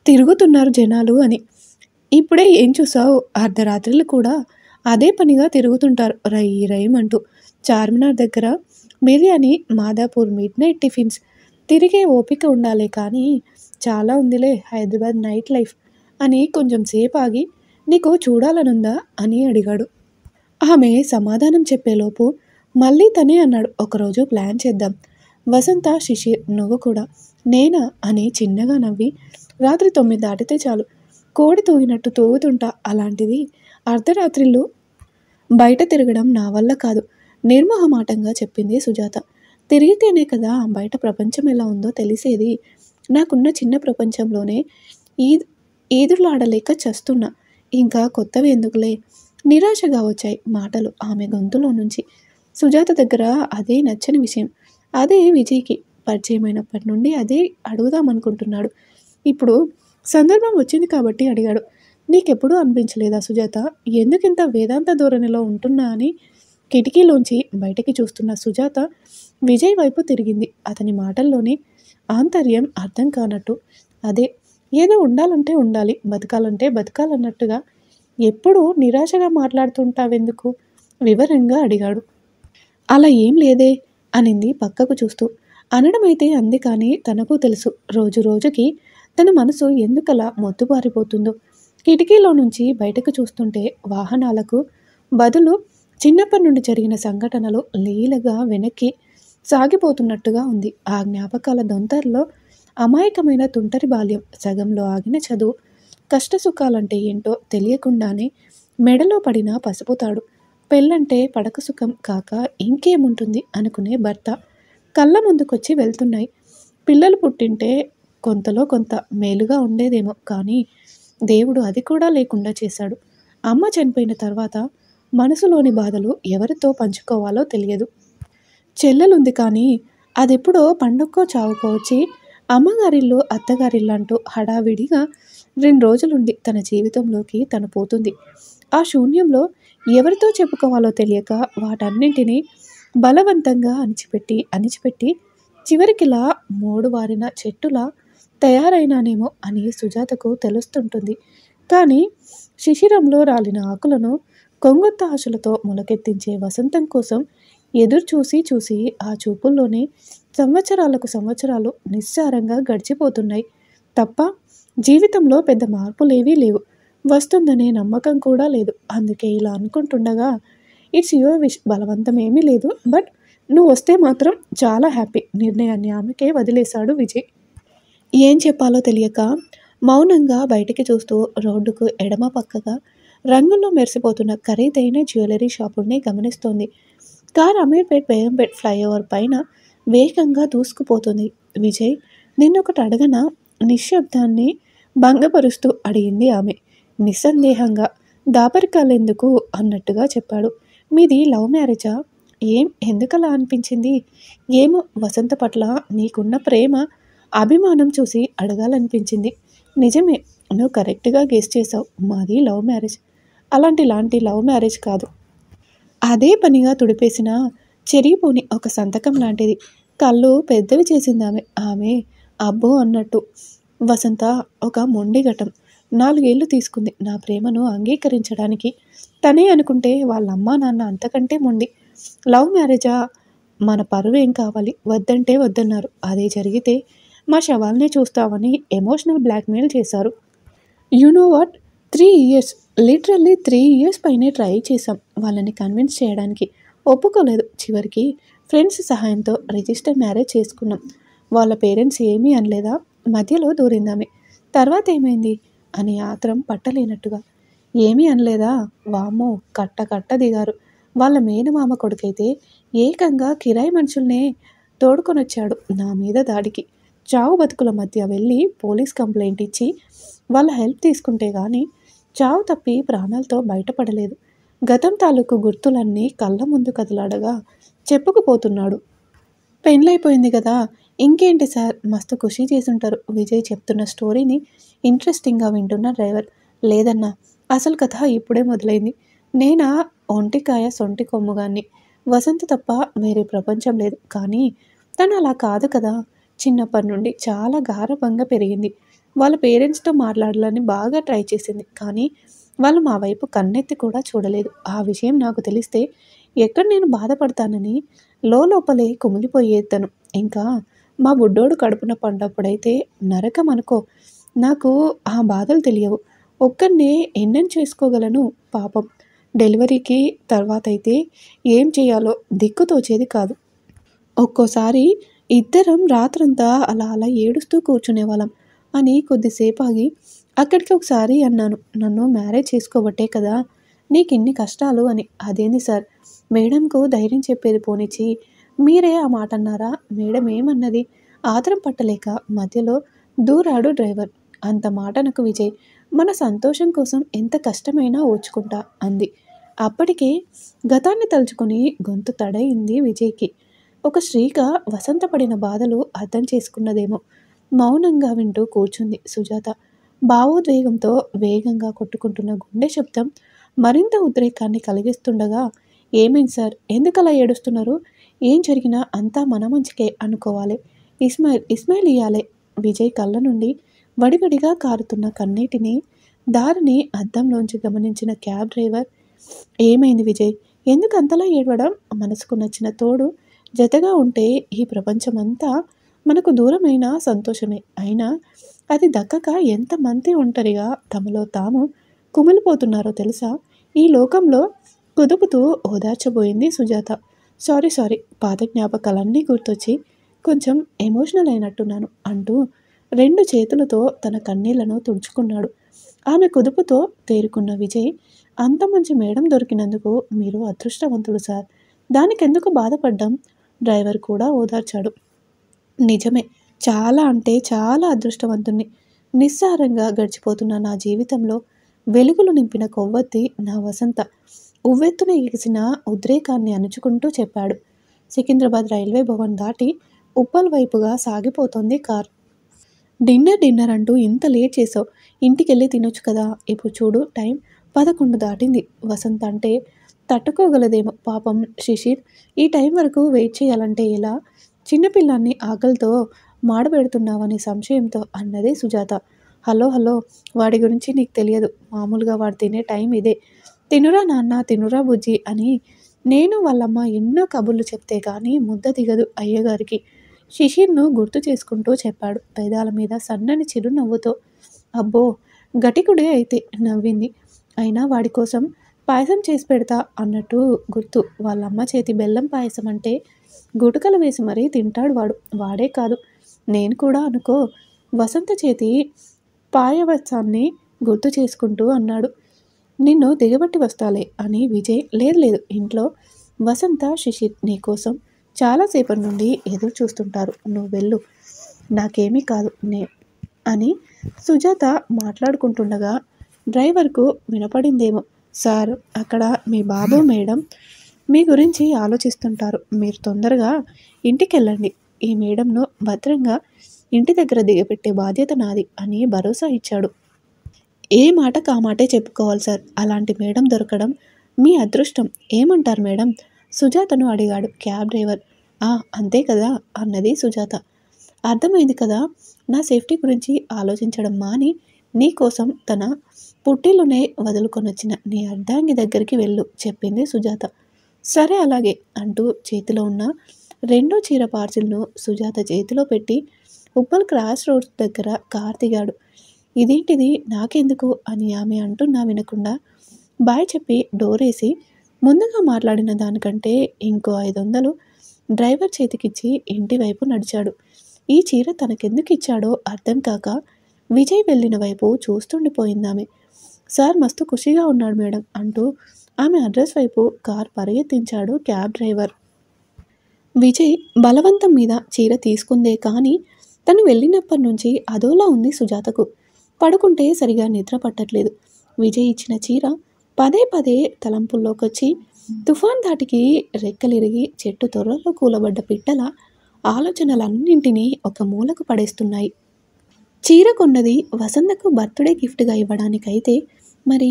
తిరుగుతున్నారు జనాలు అని. ఇప్పుడే ఏం చూసావు? అర్ధరాత్రులు కూడా అదే పనిగా తిరుగుతుంటారు రైమంటూ. చార్మినార్ దగ్గర biryani, Madhapur mid night tiffins. తిరిగే ఓపిక ఉండాలే కానీ చాలా ఉందిలే హైదరాబాద్ నైట్ లైఫ్ అని కొంచెం సేపు ఆగి నీకు చూడాలనుందా అని అడిగాడు. ఆమె సమాధానం చెప్పేలోపు మళ్ళీ తనే అన్నాడు, ఒకరోజు ప్లాన్ చేద్దాం. వసంత, శిశిర్, నువ్వు కూడా. నేనా అని చిన్నగా నవ్వి, రాత్రి 9 దాటితే చాలు, కోడి తూగినట్టు తూగుతుంటా. అలాంటిది అర్ధరాత్రిళ్ళు బయట తిరగడం నా వల్ల కాదు నిర్మోహమాటంగా చెప్పింది సుజాత. తిరిగితేనే కదా బయట ప్రపంచం ఎలా ఉందో తెలిసేది. నాకున్న చిన్న ప్రపంచంలోనే ఈదుర్లాడలేక చస్తున్నా. ఇంకా కొత్తవి ఎందుకులే. నిరాశగా వచ్చాయి మాటలు ఆమె గొంతులో నుంచి. సుజాత దగ్గర అదే నచ్చని విషయం. అదే విజయ్కి పరిచయమైనప్పటి నుండి అదే అడుగుదామనుకుంటున్నాడు. ఇప్పుడు సందర్భం వచ్చింది కాబట్టి అడిగాడు. నీకెప్పుడూ అనిపించలేదా సుజాత, ఎందుకింత వేదాంత ధోరణిలో ఉంటున్నా అని? కిటికీలోంచి బయటికి చూస్తున్న సుజాత విజయ్ వైపు తిరిగింది. అతని మాటల్లోనే ఆంతర్యం అర్థం కానట్టు. అదే, ఏదో ఉండాలంటే ఉండాలి, బతకాలంటే బతకాలన్నట్టుగా. ఎప్పుడూ నిరాశగా మాట్లాడుతుంటావెందుకు? వివరంగా అడిగాడు. అలా ఏం లేదే అనింది పక్కకు చూస్తూ. అనడమైతే అంది కానీ తనకు తెలుసు రోజు రోజుకి తన మనసు ఎందుకలా మొద్దుబారిపోతుందో. కిటికీలో నుంచి బయటకు చూస్తుంటే వాహనాలకు బదులు చిన్నప్పటి నుండి జరిగిన సంఘటనలు లీలగా వెనక్కి సాగిపోతున్నట్టుగా ఉంది. ఆ జ్ఞాపకాల దొంతరలో అమాయకమైన తుంటరి బాల్యం, సగంలో ఆగిన చదువు, కష్టసుఖాలంటే ఏంటో తెలియకుండానే మెడలో పడిన పసుపు తాడు, పెళ్ళంటే పడక సుఖం కాక ఇంకేముంటుంది అనుకునే భర్త కళ్ళ ముందుకొచ్చి వెళ్తున్నాయి. పిల్లలు పుట్టింటే కొంతలో కొంత మేలుగా ఉండేదేమో కానీ దేవుడు అది కూడా లేకుండా చేశాడు. అమ్మ చనిపోయిన తర్వాత మనసులోని బాధలు ఎవరితో పంచుకోవాలో తెలియదు. చెల్లెలుంది కానీ అదెప్పుడో పండుగకో చావుకో వచ్చి అమ్మగారిల్లు అత్తగారిల్లు అంటూ హడావిడిగా 2 రోజులుండి తన జీవితంలోకి తను పోతుంది. ఆ శూన్యంలో ఎవరితో చెప్పుకోవాలో తెలియక వాటన్నింటినీ బలవంతంగా అణిచిపెట్టి చివరికిలా మోడువారిన చెట్టులా తయారైనానేమో అని సుజాతకు తెలుస్తుంటుంది. కానీ శిశిరంలో రాలిన ఆకులను కొంగొత్త ఆశలతో మొలకెత్తించే వసంతం కోసం ఎదురు చూసి చూసి ఆ చూపుల్లోనే సంవత్సరాలకు సంవత్సరాలు నిస్సారంగా గడిచిపోతున్నాయి తప్ప జీవితంలో పెద్ద మార్పులేవీ లేవు. వస్తుందనే నమ్మకం కూడా లేదు. అందుకే ఇలా అనుకుంటుండగా ఇట్స్ యువర్ విష్, బలవంతమేమీ లేదు. బట్ నువ్వు వస్తే మాత్రం చాలా హ్యాపీ నిర్ణయాన్ని ఆమెకే వదిలేశాడు విజయ్. ఏం చెప్పాలో తెలియక మౌనంగా బయటికి చూస్తూ రోడ్డుకు ఎడమ పక్కగా రంగుల్లో మెరిసిపోతున్న ఖరీదైన జ్యువెలరీ షాపుల్ని గమనిస్తోంది. కార్ అమీర్పేట్ బేగంపేట్ ఫ్లైఓవర్ పైన వేగంగా దూసుకుపోతుంది. విజయ్, నిన్నొకటి అడగనా? నిశ్శబ్దాన్ని భంగపరుస్తూ అడిగింది ఆమె. నిస్సందేహంగా. దాపరికాలెందుకు అన్నట్టుగా చెప్పాడు. మీది లవ్ మ్యారేజా? ఏం, ఎందుకలా అనిపించింది? ఏమో, వసంత పట్ల నీకున్న ప్రేమ, అభిమానం చూసి అడగాలనిపించింది. నిజమే, నువ్వు కరెక్ట్గా గెస్ చేసావు. మాది లవ్ మ్యారేజ్. లాంటి లవ్ మ్యారేజ్ కాదు. అదే పనిగా తుడిపేసిన చెరిగిపోని ఒక సంతకం లాంటిది. కళ్ళు పెద్దవి చేసింది ఆమె. ఆమె అబ్బో అన్నట్టు. వసంత ఒక మొండిఘటం. 4 ఏళ్ళు తీసుకుంది నా ప్రేమను అంగీకరించడానికి. తనే అనుకుంటే వాళ్ళ అమ్మా నాన్న అంతకంటే మొండి. లవ్ మ్యారేజా? మన పరువేం కావాలి? వద్దంటే వద్దన్నారు. అదే జరిగితే మా శవాల్నే చూస్తామని ఎమోషనల్ బ్లాక్మెయిల్ చేశారు. You know what, 3 years, literally 3 years పైనే ట్రై చేశాం వాళ్ళని కన్విన్స్ చేయడానికి. ఒప్పుకోలేదు. చివరికి ఫ్రెండ్స్ సహాయంతో రిజిస్టర్ మ్యారేజ్ చేసుకున్నాం. వాళ్ళ పేరెంట్స్ ఏమీ అనలేదా? మధ్యలో దూరిందామె. తర్వాత ఏమైంది అని ఆత్రం పట్టలేనట్టుగా. ఏమీ అనలేదా? వామ్మో, కట్ట దిగారు. వాళ్ళ మేనమామ కొడుకైతే ఏకంగా కిరాయి మనుషుల్నే తోడుకొనొచ్చాడు నా మీద దాడికి. చావు బతుకుల మధ్య వెళ్ళి పోలీస్ కంప్లైంట్ ఇచ్చి వాళ్ళ హెల్ప్ తీసుకుంటే గానీ చావు తప్పి ప్రాణాలతో బయటపడలేదు. గతం తాలూకు గుర్తులన్నీ కళ్ళ ముందు కదలాడగా చెప్పుకుపోతున్నాడు. పెళ్ళైపోయింది కదా, ఇంకేంటి సార్, మస్తు ఖుషి చేసుంటారు. విజయ్ చెప్తున్న స్టోరీని ఇంట్రెస్టింగ్గా వింటున్న డ్రైవర్. లేదన్నా, అసలు కథ ఇప్పుడే మొదలైంది. నేనా ఒంటికాయ సొంటి కొమ్ముగాన్ని. వసంత తప్ప వేరే ప్రపంచం లేదు. కానీ తను అలా కాదు కదా. చిన్నప్పటి నుండి చాలా గారాబంగా పెరిగింది. వాళ్ళ పేరెంట్స్తో మాట్లాడాలని బాగా ట్రై చేసింది. కానీ వాళ్ళు మా వైపు కన్నెత్తి కూడా చూడలేదు. ఆ విషయం నాకు తెలిస్తే ఎక్కడ నేను బాధపడతానని లోపలే కుమిలిపోయేద్దను. ఇంకా మా బుడ్డోడు కడుపున పడ్డప్పుడైతే నరకం అనుకో. నాకు ఆ బాధలు తెలియవు. ఒక్కరినే ఎన్నెన్ని చేసుకోగలను పాపం. డెలివరీకి తర్వాత అయితే ఏం చేయాలో దిక్కు తోచేది కాదు. ఒక్కోసారి ఇద్దరం రాత్రంతా అలా ఏడుస్తూ కూర్చునేవాళ్ళం అని కొద్దిసేపు ఆగి అక్కడికి ఒకసారి అన్నాను. నన్ను మ్యారేజ్ చేసుకోబట్టే కదా నీకు ఇన్ని కష్టాలు అని. అదేంది సార్, మేడంకు ధైర్యం చెప్పేది పోనిచ్చి మీరే ఆ మాట అన్నారా? మేడం ఏమన్నది? ఆత్రం పట్టలేక మధ్యలో దూరాడు డ్రైవర్. అంత మాట నాకు విజయ్. మన సంతోషం కోసం ఎంత కష్టమైనా ఓర్చుకుంటా అంది. అప్పటికే గతాన్ని తలుచుకొని గొంతు తడయింది విజయ్కి. ఒక స్త్రీగా వసంత పడిన బాధలు అర్థం చేసుకున్నదేమో. మౌనంగా వింటూ కూర్చుంది సుజాత. భావోద్వేగంతో వేగంగా కొట్టుకుంటున్న గుండె శబ్దం మరింత ఉద్రేకాన్ని కలిగిస్తుండగా, ఏమైంది సార్, ఎందుకలా ఏడుస్తున్నారు? ఏం జరిగినా అంతా మన మంచికే అనుకోవాలి. ఇస్మాయిల్ ఇయ్యాలే. విజయ్ కళ్ళ నుండి వడివడిగా కారుతున్న కన్నీటిని దారిని అద్దంలోంచి గమనించిన క్యాబ్ డ్రైవర్, ఏమైంది విజయ్, ఎందుకు అంతలా ఏడవడం? మనసుకు నచ్చిన తోడు జతగా ఉంటే ఈ ప్రపంచమంతా మనకు దూరమైన సంతోషమే. అయినా అది దక్కక ఎంతమంది ఒంటరిగా తమలో తాము కుమిలిపోతున్నారో తెలుసా? ఈ లోకంలో కుదుపుతూ ఓదార్చబోయింది సుజాత. సారీ, పాత జ్ఞాపకాలన్నీ గుర్తొచ్చి కొంచెం ఎమోషనల్ అయినట్టున్నాను అంటూ 2 చేతులతో తన కన్నీళ్లను తుడుచుకున్నాడు. ఆమె కుదుపుతో తేరుకున్న విజయ్, అంత మంచి మేడం దొరికినందుకు మీరు అదృష్టవంతుడు సార్. దానికెందుకు బాధపడ్డాం? డ్రైవర్ కూడా ఓదార్చాడు. నిజమే, చాలా అంటే చాలా అదృష్టవంతుణ్ణి. నిస్సారంగా గడిచిపోతున్న నా జీవితంలో వెలుగులు నింపిన కొవ్వొత్తి నా వసంత. ఉవ్వెత్తున ఎగిసిన ఉద్రేకాన్ని అణుచుకుంటూ చెప్పాడు. సికింద్రాబాద్ రైల్వే భవన్ దాటి ఉప్పల్ వైపుగా సాగిపోతోంది కార్. డిన్నర్ అంటూ ఇంత లేట్ చేసావు. ఇంటికెళ్ళి తినొచ్చు కదా. ఇప్పుడు చూడు, టైం 11 దాటింది. వసంత అంటే తట్టుకోగలదేమో. పాపం శిశిర్ ఈ టైం వరకు వెయిట్ చేయాలంటే ఎలా? చిన్నపిల్లాన్ని ఆకలితో మాడబెడుతున్నావనే సంశయంతో అన్నది సుజాత. హలో, వాడి గురించి నీకు తెలియదు. మామూలుగా వాడు తినే టైం ఇదే. తినురా నాన్న, తినురా బుజ్జి అని నేను వాళ్ళమ్మ ఎన్నో కబుర్లు చెప్తే కానీ ముద్ద దిగదు అయ్యగారికి. శిశిర్ను గుర్తు చేసుకుంటూ చెప్పాడు పెదాల మీద సన్నని చిరునవ్వుతో. అబ్బో, గటికుడే అయితే నవ్వింది. అయినా వాడి కోసం పాయసం చేసి పెడతా అన్నట్టు గుర్తు. వాళ్ళమ్మ చేతి బెల్లం పాయసం అంటే గుటకలు వేసి మరీ తింటాడు వాడు. వాడే కాదు, నేను కూడా అనుకో. వసంత చేతి పాయవసాన్ని గుర్తు చేసుకుంటూ అన్నాడు. నిన్ను దిగబట్టి వస్తాలే అని విజయ్. లేదు లేదు, ఇంట్లో వసంత, శిశిర్ నీకోసం చాలాసేపటి నుండి ఎదురు చూస్తుంటారు. నువ్వు వెళ్ళు, నాకేమీ కాదు అని సుజాత మాట్లాడుకుంటుండగా డ్రైవర్కు వినపడిందేమో. సార్, అక్కడ మీ బాబు మేడం మీ గురించి ఆలోచిస్తుంటారు. మీరు తొందరగా ఇంటికెళ్ళండి. ఈ మేడంను భద్రంగా ఇంటి దగ్గర దిగపెట్టే బాధ్యత నాది అని భరోసా ఇచ్చాడు. ఏ మాట కామాటే చెప్పుకోవాలి సార్. అలాంటి మేడం దొరకడం మీ అదృష్టం. ఏమంటారు మేడం? సుజాతను అడిగాడు క్యాబ్ డ్రైవర్. అంతే కదా అన్నది సుజాత. అర్థమైంది కదా. నా సేఫ్టీ గురించి ఆలోచించడం మాని నీ కోసం తన పుట్టిల్లునే వదులుకొనొచ్చిన నీ అర్ధాంగి దగ్గరికి వెళ్ళు చెప్పింది సుజాత. సరే అలాగే అంటూ చేతిలో ఉన్న రెండో చీర పార్సిల్ను సుజాత చేతిలో పెట్టి ఉప్పల్ క్రాస్ రోడ్స్ దగ్గర కార్ దిగాడు. ఇదేంటిది నాకెందుకు అని ఆమె అంటున్నా వినకుండా బాయ్ చెప్పి డోర్ వేసి ముందుగా మాట్లాడిన దానికంటే ఇంకో 500 డ్రైవర్ చేతికిచ్చి ఇంటి వైపు నడిచాడు. ఈ చీర తనకెందుకు ఇచ్చాడో అర్థం కాక విజయ్ వెళ్ళిన వైపు చూస్తుండిపోయిందామె. సార్ మస్తు ఖుషిగా ఉన్నాడు మేడం అంటూ ఆమె అడ్రస్ వైపు కార్ పరిగెత్తించాడు క్యాబ్ డ్రైవర్. విజయ్ బలవంతం మీద చీర తీసుకుందే కానీ తను వెళ్ళినప్పటి నుంచి అదోలా ఉంది సుజాతకు. పడుకుంటే సరిగా నిద్ర పట్టట్లేదు. విజయ్ ఇచ్చిన చీర పదే పదే తలంపుల్లోకొచ్చి తుఫాన్ ధాటికి రెక్కలిరిగి చెట్టు తొర్రలో కూలబడ్డ పిట్టల ఆలోచనలన్నింటినీ ఒక మూలకు పడేస్తున్నాయి. చీర కొన్నది వసంతకు బర్త్డే గిఫ్ట్గా ఇవ్వడానికైతే మరి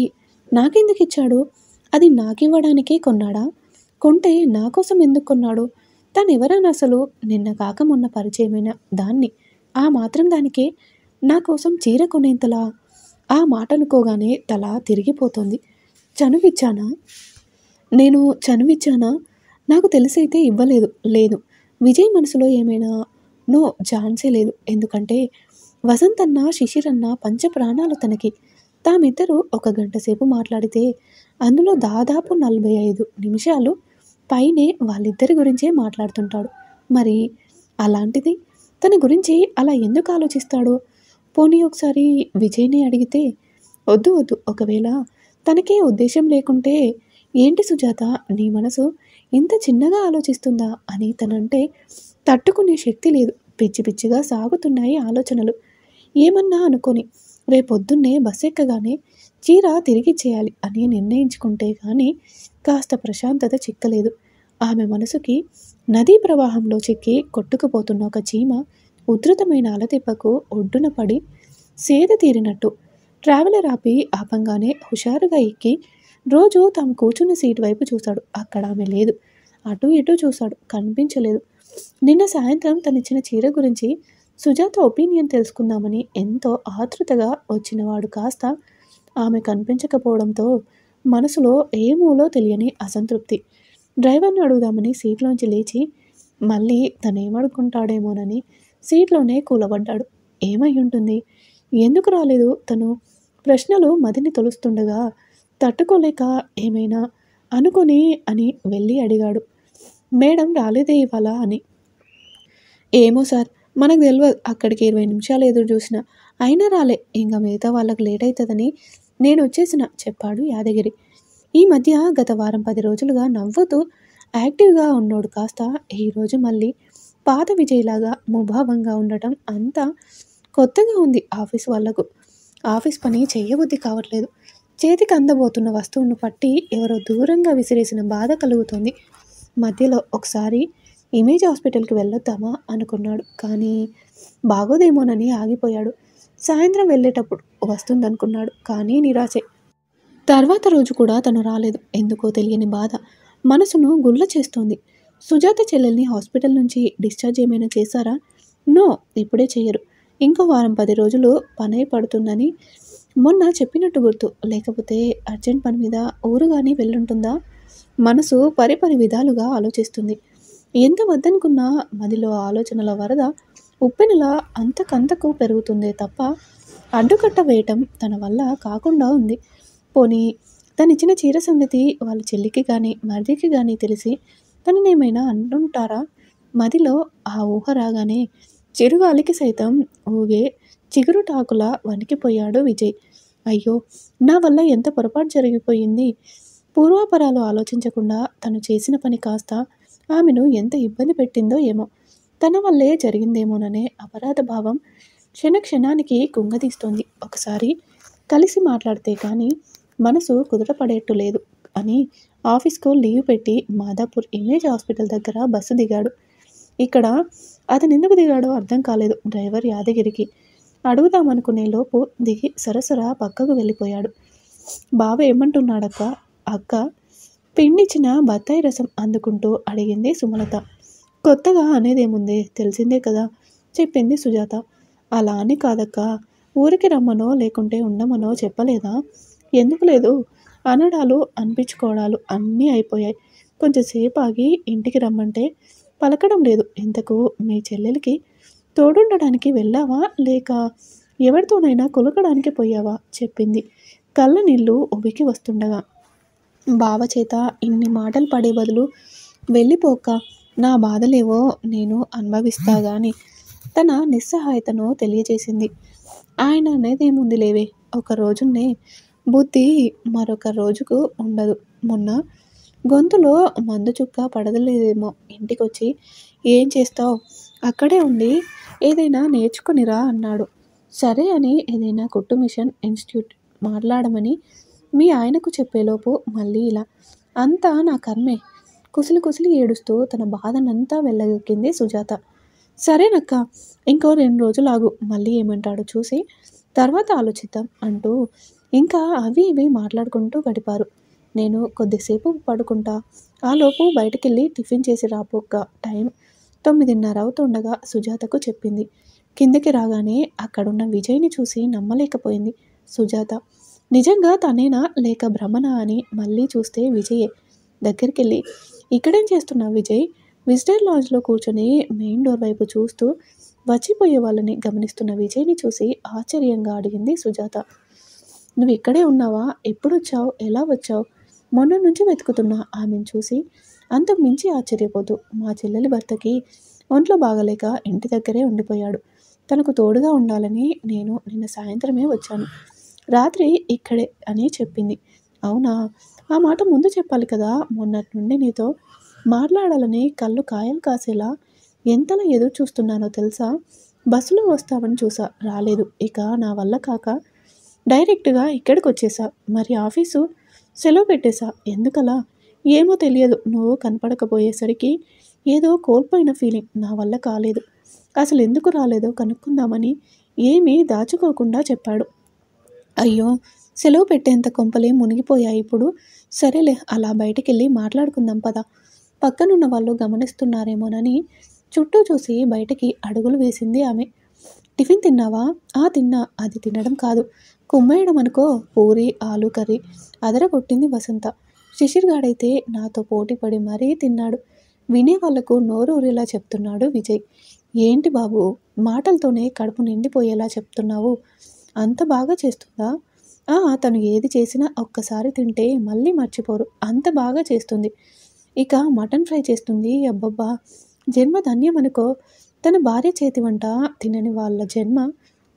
నాకెందుకు ఇచ్చాడు? అది నాకివ్వడానికే కొన్నాడా? కొంటే నా కోసం ఎందుకు కొన్నాడు? తనెవరని అసలు? నిన్న కాక మొన్న పరిచయమైన దాన్ని. ఆ మాత్రం దానికే నా కోసం చీర కొనేంతలా? ఆ మాట అనుకోగానే తల తిరిగిపోతుంది. చనువిచ్చానా? నేను చనువిచ్చానా? నాకు తెలిసైతే ఇవ్వలేదు. లేదు, విజయ్ మనసులో ఏమైనా నో ఛాన్సే లేదు. ఎందుకంటే వసంతన్న, శిశిరన్న పంచ ప్రాణాలు తనకి. తామిద్దరూ 1 గంట సేపు మాట్లాడితే అందులో దాదాపు 45 నిమిషాలు పైనే వాళ్ళిద్దరి గురించే మాట్లాడుతుంటాడు. మరి అలాంటిది తన గురించి అలా ఎందుకు ఆలోచిస్తాడు? పోనీ ఒకసారి విజయ్ని అడిగితే? వద్దు వద్దు, ఒకవేళ తనకే ఉద్దేశం లేకుంటే ఏంటి సుజాత, నీ మనసు ఇంత చిన్నగా ఆలోచిస్తుందా అని తనంటే తట్టుకునే శక్తి లేదు. పిచ్చి పిచ్చిగా సాగుతున్నాయి ఆలోచనలు. ఏమన్నా అనుకొని రేపొద్దున్నే బస్ ఎక్కగానే చీర తిరిగిచ్చేయాలి అని నిర్ణయించుకుంటే కానీ కాస్త ప్రశాంతత చిక్కలేదు. ఆమె మనసుకి నదీ ప్రవాహంలో చిక్కి కొట్టుకుపోతున్న ఒక చీమ ఉధృతమైన అలదెబ్బకు ఒడ్డున పడి సేద తీరినట్టు. ట్రావెలర్ ఆపంగానే హుషారుగా ఎక్కి రోజు తాము కూర్చున్న సీటు వైపు చూశాడు. అక్కడ ఆమె లేదు. అటు ఇటు చూశాడు, కనిపించలేదు. నిన్న సాయంత్రం తనిచ్చిన చీర గురించి సుజాత ఒపీనియన్ తెలుసుకుందామని ఎంతో ఆతృతగా వచ్చినవాడు కాస్త ఆమె కనిపించకపోవడంతో మనసులో ఏమూలో తెలియని అసంతృప్తి. డ్రైవర్ని అడుగుదామని సీట్లోంచి లేచి మళ్ళీ తనేమడుకుంటాడేమోనని సీట్లోనే కూలబడ్డాడు. ఏమై ఉంటుంది? ఎందుకు రాలేదు తను? ప్రశ్నలు మదిని తొలుస్తుండగా తట్టుకోలేక ఏమైనా అనుకొని అని వెళ్ళి అడిగాడు. మేడం రాలేదే ఇవాళ అని. ఏమో సార్, మనకు తెలియదు. అక్కడికి 20 నిమిషాలు ఎదురు చూసిన అయినా రాలే. ఇంకా మిగతా వాళ్ళకి లేట్ అవుతుందని నేను వచ్చేసిన చెప్పాడు యాదగిరి. ఈ మధ్య గత వారం 10 రోజులుగా నవ్వుతూ యాక్టివ్గా ఉన్నోడు కాస్త ఈరోజు మళ్ళీ పాత విజయ్లాగా ముభావంగా ఉండటం అంతా కొత్తగా ఉంది ఆఫీస్ వాళ్లకు. ఆఫీస్ పని చెయ్యబుద్ధి కావట్లేదు. చేతికి అందబోతున్న వస్తువును పట్టి ఎవరో దూరంగా విసిరేసిన బాధ కలుగుతుంది. మధ్యలో ఒకసారి ఇమేజ్ హాస్పిటల్కి వెళ్ళొద్దామా అనుకున్నాడు. కానీ బాగోదేమోనని ఆగిపోయాడు. సాయంత్రం వెళ్ళేటప్పుడు వస్తుందనుకున్నాడు. కానీ నిరాశే. తర్వాత రోజు కూడా తను రాలేదు. ఎందుకో తెలియని బాధ మనసును గుల్ల చేస్తోంది. సుజాత చెల్లెల్ని హాస్పిటల్ నుంచి డిశ్చార్జ్ ఏమైనా చేశారా? నో, ఇప్పుడే చెయ్యరు. ఇంకో వారం 10 రోజులు పనై పడుతుందని మొన్న చెప్పినట్టు గుర్తు. లేకపోతే అర్జెంట్ పని మీద ఊరు గాని వెళ్ళుంటుందా? మనసు పరిపరి విధాలుగా ఆలోచిస్తుంది. ఎంత వద్దనుకున్నా మదిలో ఆలోచనల వరద ఉప్పెనలా అంతకంతకు పెరుగుతుందే తప్ప అడ్డుకట్ట వేయటం తన వల్ల కాకుండా ఉంది. పోనీ తనిచ్చిన చీర సంగతి వాళ్ళ చెల్లికి గాని, మరిదికి గాని తెలిసి తననేమైనా అంటుంటారా? మదిలో ఆ ఊహ రాగానే చిరుగాలికి సైతం ఊగే చిగురుటాకులా వణికిపోయాడు విజయ్. అయ్యో! నా వల్ల ఎంత పొరపాటు జరిగిపోయింది. పూర్వాపరాలు ఆలోచించకుండా తను చేసిన పని కాస్త ఆమెను ఎంత ఇబ్బంది పెట్టిందో ఏమో! తన వల్లే జరిగిందేమోననే అపరాధ భావం క్షణక్షణానికి కుంగదీస్తోంది. ఒకసారి కలిసి మాట్లాడితే కానీ మనసు కుదుటపడేట్టు లేదు అని ఆఫీస్‌కు లీవ్ పెట్టి మాదాపూర్ ఇమేజ్ హాస్పిటల్ దగ్గర బస్సు దిగాడు. ఇక్కడ అతనెందుకు దిగాడో అర్థం కాలేదు డ్రైవర్ యాదగిరికి. అడుగుదామనుకునే లోపు దిగి సరసర పక్కకు వెళ్ళిపోయాడు. బావ ఏమంటున్నాడక్కా? అక్క పిండిచ్చిన బత్తాయి రసం అందుకుంటూ అడిగింది సుమలత. కొత్తగా అనేదేముంది తెలిసిందే కదా చెప్పింది సుజాత. అలా అని కాదక్కా, ఊరికి రమ్మనో లేకుంటే ఉండమనో చెప్పలేదా? ఎందుకు లేదు? అనడాలు అనిపించుకోవడాలు అన్నీ అయిపోయాయి. కొంచెం సేపు ఆగి ఇంటికి రమ్మంటే పలకడం లేదు. ఇంతకు మీ చెల్లెలికి తోడుండడానికి వెళ్ళావా? లేక ఎవరితోనైనా కులకడానికి పోయావా? చెప్పింది కళ్ళ నీళ్ళు ఉబికి వస్తుండగా. బావ చేత ఇన్ని మాటలు పడే బదులు వెళ్ళిపోక నా బాధలేవో నేను అనుభవిస్తా గాని తన నిస్సహాయతను తెలియజేసింది. ఆయన అనేదేముంది లేవే, ఒక రోజునే బుద్ధి మరొక రోజుకు ఉండదు. మొన్న గొంతులో మందు చుక్క పడదలేదేమో ఇంటికొచ్చి ఏం చేస్తావు? అక్కడే ఉండి ఏదైనా నేర్చుకునిరా అన్నాడు. సరే అని ఏదైనా కుట్టు మిషన్ ఇన్స్టిట్యూట్ మాట్లాడమని మీ ఆయనకు చెప్పేలోపు మళ్ళీ ఇలా. అంతా నా కర్మే. కుసిలి కుసిలి ఏడుస్తూ తన బాధనంతా వెళ్ళగక్కింది సుజాత. సరేనక్క, ఇంకో 2 రోజులు ఆగు. మళ్ళీ ఏమంటాడో చూసి తర్వాత ఆలోచిద్దాం అంటూ ఇంకా అవి ఇవి మాట్లాడుకుంటూ గడిపారు. నేను కొద్దిసేపు పడుకుంటా. ఆలోపు బయటికెళ్ళి టిఫిన్ చేసి రాపోక్క. టైం 9:30 అవుతుండగా సుజాతకు చెప్పింది. కిందకి రాగానే అక్కడున్న విజయ్ని చూసి నమ్మలేకపోయింది సుజాత. నిజంగా తనేనా లేక భ్రమనా అని మళ్ళీ చూస్తే విజయే. దగ్గరికెళ్ళి ఇక్కడేం చేస్తున్నావు విజయ్? విజిటర్ లాడ్జ్లో కూర్చొని మెయిన్ డోర్ వైపు చూస్తూ వచ్చిపోయే వాళ్ళని గమనిస్తున్న విజయ్ని చూసి ఆశ్చర్యంగా అడిగింది సుజాత. నువ్వు ఇక్కడే ఉన్నావా? ఎప్పుడొచ్చావు? ఎలా వచ్చావు? మొన్న నుంచి వెతుకుతున్నా ఆమెను చూసి అంతకు మించి ఆశ్చర్యపోతూ. మా చెల్లెలి భర్తకి ఒంట్లో బాగలేక ఇంటి దగ్గరే ఉండిపోయాడు. తనకు తోడుగా ఉండాలని నేను నిన్న సాయంత్రమే వచ్చాను. రాత్రి ఇక్కడే అని చెప్పింది. అవునా? ఆ మాట ముందు చెప్పాలి కదా. మొన్నటి నుండి నీతో మాట్లాడాలని కళ్ళు కాయలు కాసేలా ఎంతలా ఎదురు చూస్తున్నానో తెలుసా? బస్సులో వస్తావని చూసా, రాలేదు. ఇక నా వల్ల కాక డైరెక్ట్గా ఇక్కడికి వచ్చేసా. మరి ఆఫీసు సెలవు పెట్టేశా. ఎందుకలా? ఏమో తెలియదు. నువ్వు కనపడకపోయేసరికి ఏదో కోల్పోయిన ఫీలింగ్. నా వల్ల కాలేదు. అసలు ఎందుకు రాలేదో కనుక్కుందామని ఏమీ దాచుకోకుండా చెప్పాడు. అయ్యో! సెలవు పెట్టేంత కొంపలే మునిగిపోయాయి ఇప్పుడు. సరేలే అలా బయటికెళ్ళి మాట్లాడుకుందాం పద. పక్కనున్న వాళ్ళు గమనిస్తున్నారేమోనని చుట్టూ చూసి బయటికి అడుగులు వేసింది ఆమె. టిఫిన్ తిన్నావా? ఆ తిన్నా. అది తినడం కాదు, కుమ్మేయడం అనుకో. పూరి, ఆలు కర్రీ అదరగొట్టింది వసంత. శిశిర్ గాడైతే నాతో పోటీ పడి మరీ తిన్నాడు. వినే వాళ్లకు నోరూరేలా చెప్తున్నాడు విజయ్. ఏంటి బాబు, మాటలతోనే కడుపు నిండిపోయేలా చెప్తున్నావు? అంత బాగా చేస్తుందా? తను ఏది చేసినా ఒక్కసారి తింటే మళ్ళీ మర్చిపోరు. అంత బాగా చేస్తుంది. ఇక మటన్ ఫ్రై చేస్తుంది. అబ్బబ్బా! జన్మ ధన్యమనుకో. తన భార్య చేతి వంట తినని వాళ్ళ జన్మ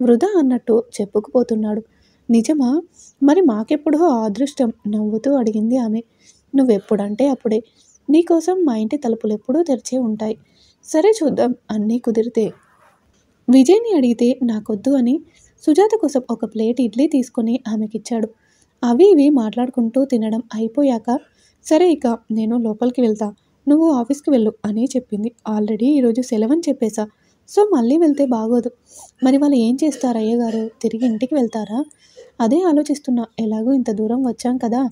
వృధా అన్నట్టు చెప్పుకుపోతున్నాడు. నిజమా? మరి మాకెప్పుడో ఆ అదృష్టం నవ్వుతూ అడిగింది ఆమె. నువ్వెప్పుడంటే అప్పుడే. నీకోసం మా ఇంటి తలుపులెప్పుడూ తెరిచే ఉంటాయి. సరే చూద్దాం అన్నీ కుదిరితే. విజయ్ని అడిగితే నాకొద్దు అని సుజాత కోసం ఒక ప్లేట్ ఇడ్లీ తీసుకొని ఆమెకిచ్చాడు. అవి ఇవి మాట్లాడుకుంటూ తినడం అయిపోయాక సరే ఇక నేను లోపలికి వెళ్తా, నువ్వు ఆఫీస్కి వెళ్ళు అని చెప్పింది. ఆల్రెడీ ఈరోజు సెలవని చెప్పేశా. సో మళ్ళీ వెళ్తే బాగోదు. మరి వాళ్ళు ఏం చేస్తారు అయ్యగారు? తిరిగి ఇంటికి వెళ్తారా? అదే ఆలోచిస్తున్నా. ఎలాగో ఇంత దూరం వచ్చాం కదా.